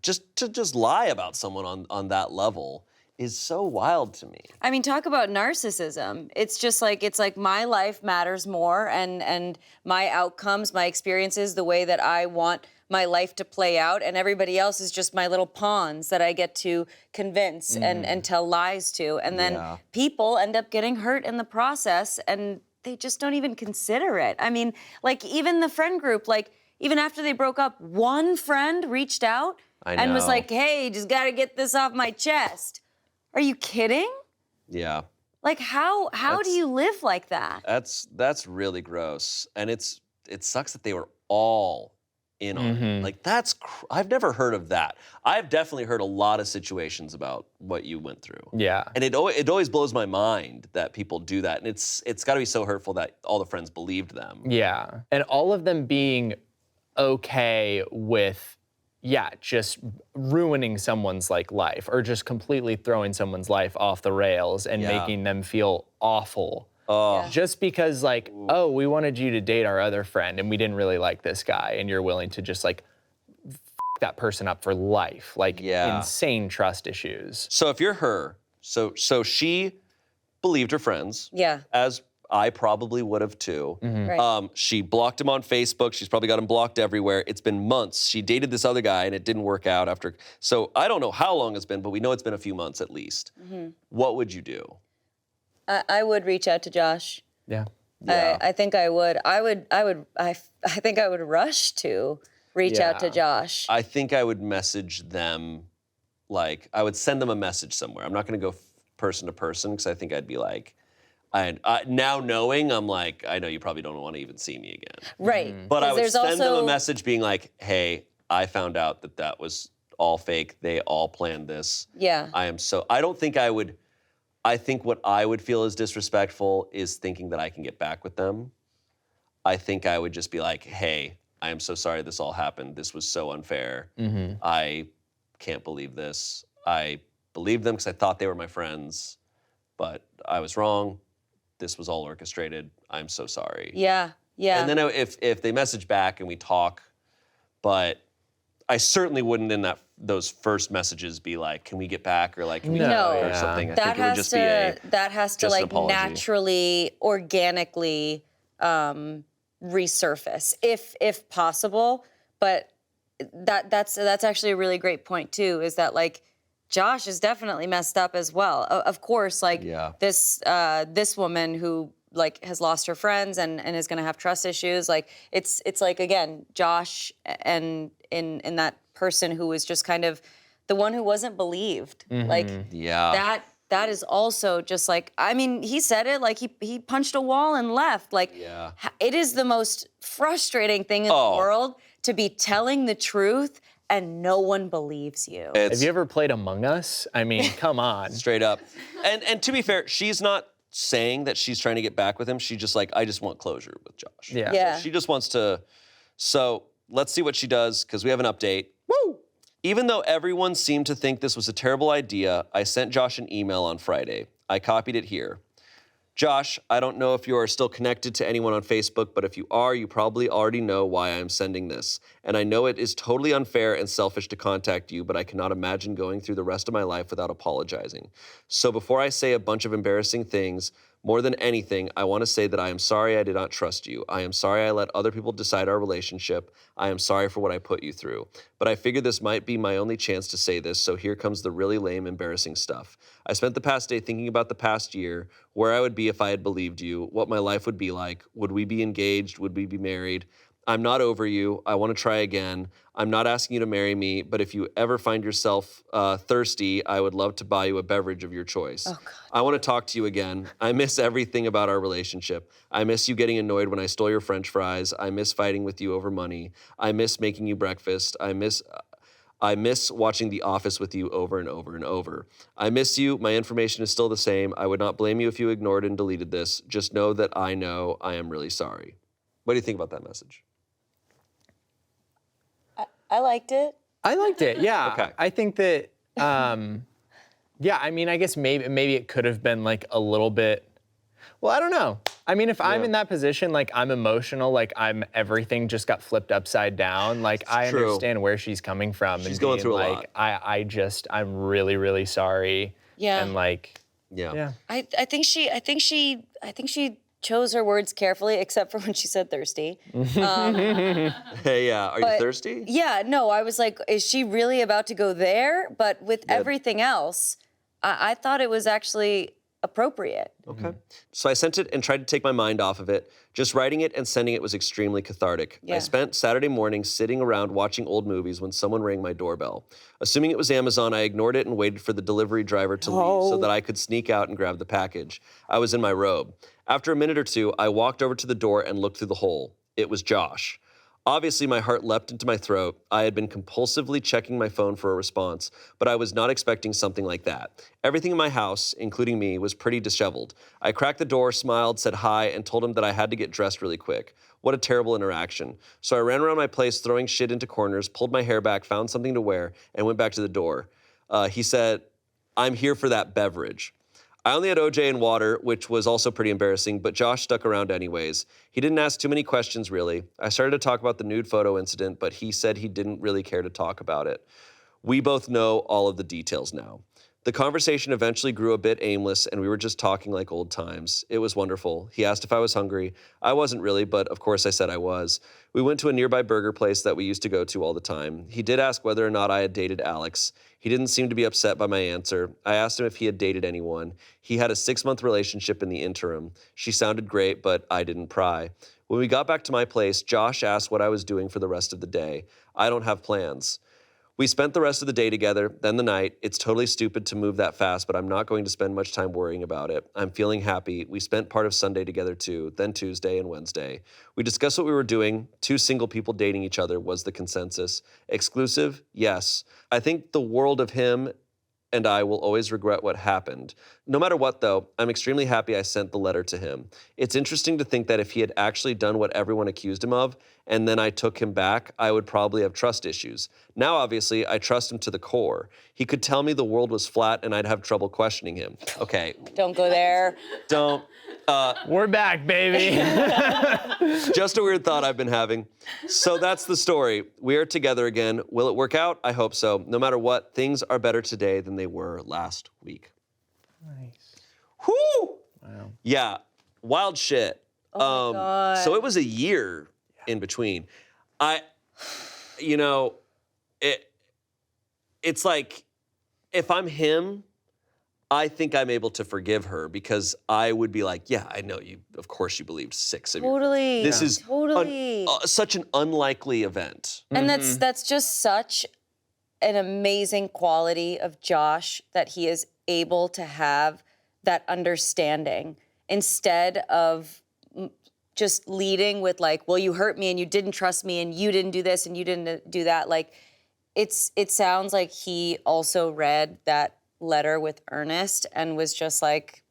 just lie about someone on that level is so wild to me. I mean, talk about narcissism. It's like my life matters more and my outcomes, my experiences, the way that I want my life to play out, and everybody else is just my little pawns that I get to convince and tell lies to. And then people end up getting hurt in the process, and they just don't even consider it. I mean, like even the friend group, like even after they broke up, one friend reached out and was like, hey, just gotta get this off my chest. Are you kidding? Yeah. Like how do you live like that? That's really gross. And it sucks that they were all in on it. Like, I've never heard of that. I've definitely heard a lot of situations about what you went through. Yeah. And it always blows my mind that people do that. And it's got to be so hurtful that all the friends believed them. Yeah. And all of them being okay with, just ruining someone's like life or just completely throwing someone's life off the rails and making them feel awful. Just because like, we wanted you to date our other friend and we didn't really like this guy and you're willing to just like f that person up for life. Like insane trust issues. So if you're her, so she believed her friends. Yeah. As I probably would have too. Right. She blocked him on Facebook. She's probably got him blocked everywhere. It's been months. She dated this other guy and it didn't work out after. So I don't know how long it's been, but we know it's been a few months at least. What would you do? I would reach out to Josh. Yeah. I think I would. I think I would rush to reach out to Josh. I think I would message them, like, I would send them a message somewhere. I'm not going to go person to person because I think I'd be like, now knowing, I'm like, I know you probably don't want to even see me again. Right. But I would send them a message being like, hey, I found out that was all fake. They all planned this. Yeah. I don't think I would. I think what I would feel is disrespectful is thinking that I can get back with them. I think I would just be like, hey, I am so sorry this all happened. This was so unfair. I can't believe this. I believed them because I thought they were my friends, but I was wrong. This was all orchestrated. I'm so sorry. Yeah. And then if they message back and we talk, but I certainly wouldn't in those first messages be like, can we get back or like, can we get back or something. I think it would just be that has to like naturally, organically resurface if possible. But that's actually a really great point too, is that like Josh is definitely messed up as well. Of course, like this woman who like has lost her friends and is gonna have trust issues. Like it's like, again, Josh and in that person who was just kind of the one who wasn't believed. Like that is also just like, I mean, he said it, like he punched a wall and left. Like it is the most frustrating thing in the world to be telling the truth and no one believes you. Have you ever played Among Us? I mean, come on. Straight up. And to be fair, she's not saying that she's trying to get back with him. She just like, I just want closure with Josh. Yeah. So she just wants to, so let's see what she does because we have an update. Woo! Even though everyone seemed to think this was a terrible idea, I sent Josh an email on Friday. I copied it here. Josh, I don't know if you are still connected to anyone on Facebook, but if you are, you probably already know why I am sending this. And I know it is totally unfair and selfish to contact you, but I cannot imagine going through the rest of my life without apologizing. So before I say a bunch of embarrassing things, more than anything, I want to say that I am sorry I did not trust you. I am sorry I let other people decide our relationship. I am sorry for what I put you through. But I figured this might be my only chance to say this, so here comes the really lame, embarrassing stuff. I spent the past day thinking about the past year, where I would be if I had believed you, what my life would be like. Would we be engaged? Would we be married? I'm not over you. I want to try again. I'm not asking you to marry me, but if you ever find yourself thirsty, I would love to buy you a beverage of your choice. Oh, God. I want to talk to you again. I miss everything about our relationship. I miss you getting annoyed when I stole your French fries. I miss fighting with you over money. I miss making you breakfast. I miss watching The Office with you over and over and over. I miss you. My information is still the same. I would not blame you if you ignored and deleted this. Just know that I know I am really sorry. What do you think about that message? I liked it. I liked it, yeah. Okay. I think that, yeah, I mean, I guess maybe it could have been like a little bit, well, I don't know. I mean, if I'm in that position, like I'm emotional, like everything just got flipped upside down. Like I understand where she's coming from. She's and going being through a like, lot. I'm really, really sorry. Yeah. And like, yeah. I think she chose her words carefully, except for when she said thirsty. Hey, are you thirsty? Yeah, no, I was like, is she really about to go there? But with everything else, I thought it was actually appropriate. Okay. So I sent it and tried to take my mind off of it. Just writing it and sending it was extremely cathartic. Yeah. I spent Saturday morning sitting around watching old movies when someone rang my doorbell. Assuming it was Amazon, I ignored it and waited for the delivery driver to leave so that I could sneak out and grab the package. I was in my robe. After a minute or two, I walked over to the door and looked through the hole. It was Josh. Obviously, my heart leapt into my throat. I had been compulsively checking my phone for a response, but I was not expecting something like that. Everything in my house, including me, was pretty disheveled. I cracked the door, smiled, said hi, and told him that I had to get dressed really quick. What a terrible interaction. So I ran around my place throwing shit into corners, pulled my hair back, found something to wear, and went back to the door. He said, "I'm here for that beverage." I only had OJ and water, which was also pretty embarrassing, but Josh stuck around anyways. He didn't ask too many questions, really. I started to talk about the nude photo incident, but he said he didn't really care to talk about it. We both know all of the details now. The conversation eventually grew a bit aimless, and we were just talking like old times. It was wonderful. He asked if I was hungry. I wasn't really, but of course I said I was. We went to a nearby burger place that we used to go to all the time. He did ask whether or not I had dated Alex. He didn't seem to be upset by my answer. I asked him if he had dated anyone. He had a 6-month relationship in the interim. She sounded great, but I didn't pry. When we got back to my place, Josh asked what I was doing for the rest of the day. I don't have plans. We spent the rest of the day together, then the night. It's totally stupid to move that fast, but I'm not going to spend much time worrying about it. I'm feeling happy. We spent part of Sunday together too, then Tuesday and Wednesday. We discussed what we were doing. 2 single people dating each other was the consensus. Exclusive? Yes. I think the world of him and I will always regret what happened. No matter what, though, I'm extremely happy I sent the letter to him. It's interesting to think that if he had actually done what everyone accused him of, and then I took him back, I would probably have trust issues. Now, obviously, I trust him to the core. He could tell me the world was flat and I'd have trouble questioning him. Okay. Don't go there. Don't. We're back, baby. Just a weird thought I've been having. So that's the story. We are together again. Will it work out? I hope so. No matter what, things are better today than they were last week. Nice. Whoo! Wow. Yeah, wild shit. Oh my God. So it was a year in between. It's like, if I'm him, I think I'm able to forgive her because I would be like, yeah, I know you. Of course, you believed 6 of your. Totally. This is totally such an unlikely event. And that's just such an amazing quality of Josh that he is able to have that understanding instead of just leading with like, well, you hurt me and you didn't trust me and you didn't do this and you didn't do that. Like, it sounds like he also read that letter with Ernest and was just like,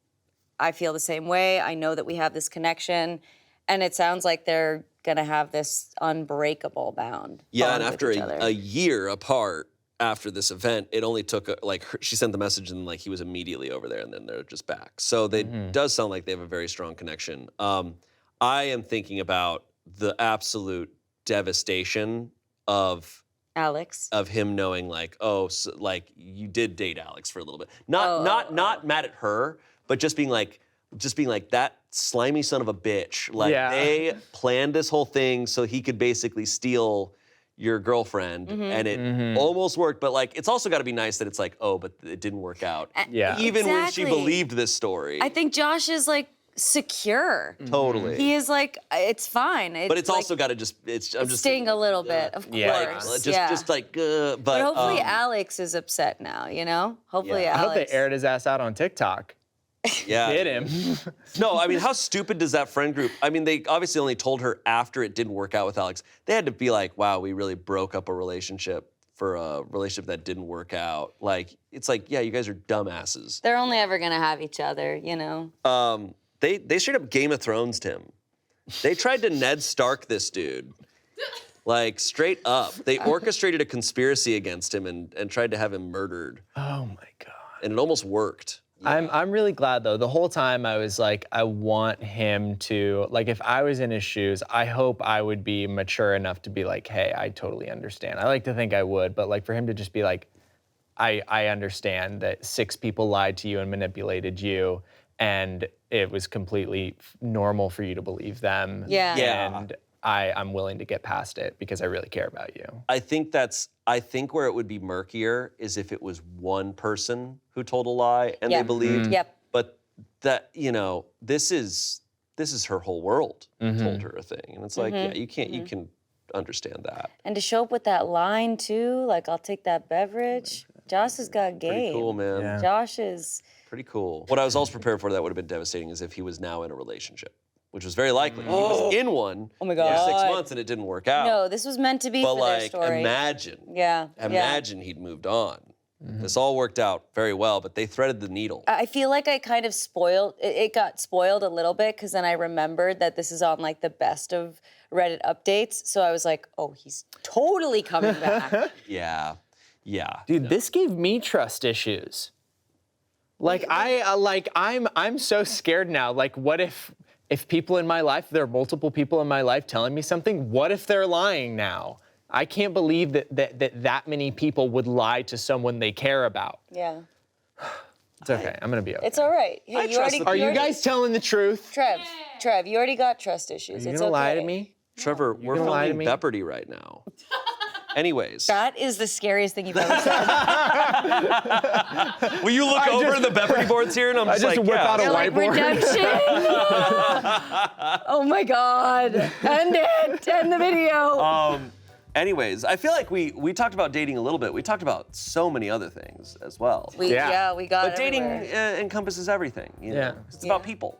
I feel the same way. I know that we have this connection. And it sounds like they're going to have this unbreakable bond. Yeah, and after with each other. a year apart after this event, it only took, she sent the message and, like, he was immediately over there and then they're just back. So they does sound like they have a very strong connection. I am thinking about the absolute devastation of him knowing, like, oh, so, like, you did date Alex for a little bit. Not mad at her, but just being like that slimy son of a bitch. Like, they planned this whole thing so he could basically steal your girlfriend, and it almost worked. But, like, it's also got to be nice that it's like, oh, but it didn't work out. Even when she believed this story. I think Josh is, like, secure. Totally. He is like, it's fine. But it's like, also got to just, I'm just sting a little bit, of course. But hopefully Alex is upset now, you know? Hopefully Alex. I hope they aired his ass out on TikTok. Yeah. Get him. No, I mean, how stupid does that friend group, I mean, they obviously only told her after it didn't work out with Alex. They had to be like, wow, we really broke up a relationship for a relationship that didn't work out. Like, it's like, yeah, you guys are dumbasses. They're only ever gonna have each other, you know? They straight up Game of Thrones'd him. They tried to Ned Stark this dude. Like, straight up. They orchestrated a conspiracy against him and tried to have him murdered. Oh my God. And it almost worked. Yeah. I'm really glad, though. The whole time I was like, I want him to, like, if I was in his shoes, I hope I would be mature enough to be like, hey, I totally understand. I like to think I would, but like for him to just be like, I understand that 6 people lied to you and manipulated you, and it was completely normal for you to believe them. Yeah. And I'm willing to get past it because I really care about you. I think where it would be murkier is if it was one person who told a lie and they believed. Yep. But that, you know, this is her whole world told her a thing. And it's like, yeah, you can understand that. And to show up with that line too, like, I'll take that beverage. Josh has got game. Pretty cool, man. Yeah. Josh is... Pretty cool. What I was also prepared for that would have been devastating is if he was now in a relationship. which was very likely. He was in one Oh my for 6 God. months and it didn't work out. No, this was meant to be but for their like, story. imagine he'd moved on. This all worked out very well, but they threaded the needle. I feel like I kind of spoiled, it got spoiled a little bit because then I remembered that this is on like the best of Reddit updates. So I was like, oh, he's totally coming back. Yeah. Dude, this gave me trust issues. Like I'm so scared now. Like, what if people in my life, there are multiple people in my life telling me something? What if they're lying now? I can't believe that many people would lie to someone they care about. Yeah. It's okay. I'm gonna be okay. It's all right. Hey, Are you guys telling the truth? Trev, you already got trust issues. Are you It's gonna okay. lie to me? Trevor, we're gonna lie to filming me? Bellerby right now. Anyways. That is the scariest thing you've ever said. Will you look over the Bellerby boards here? And I'm just like, whip out a You're like, whiteboard. redemption. Oh my God. End it. End the video. Anyways, I feel like we talked about dating a little bit. We talked about so many other things as well. We got But dating everywhere. encompasses everything. You know? Yeah. It's about people.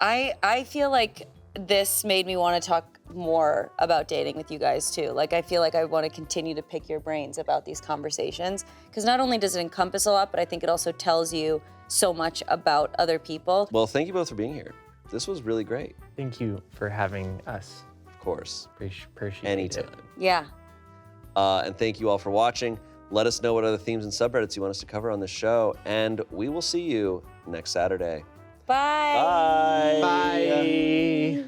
I feel like this made me want to talk more about dating with you guys too. Like I feel like I want to continue to pick your brains about these conversations because not only does it encompass a lot, but I think it also tells you so much about other people. Well, thank you both for being here. This was really great. Thank you for having us. Of course. Appreciate Anytime. it. Yeah. And thank you all for watching. Let us know what other themes and subreddits you want us to cover on this show, and we will see you next Saturday. Bye. Bye. Bye.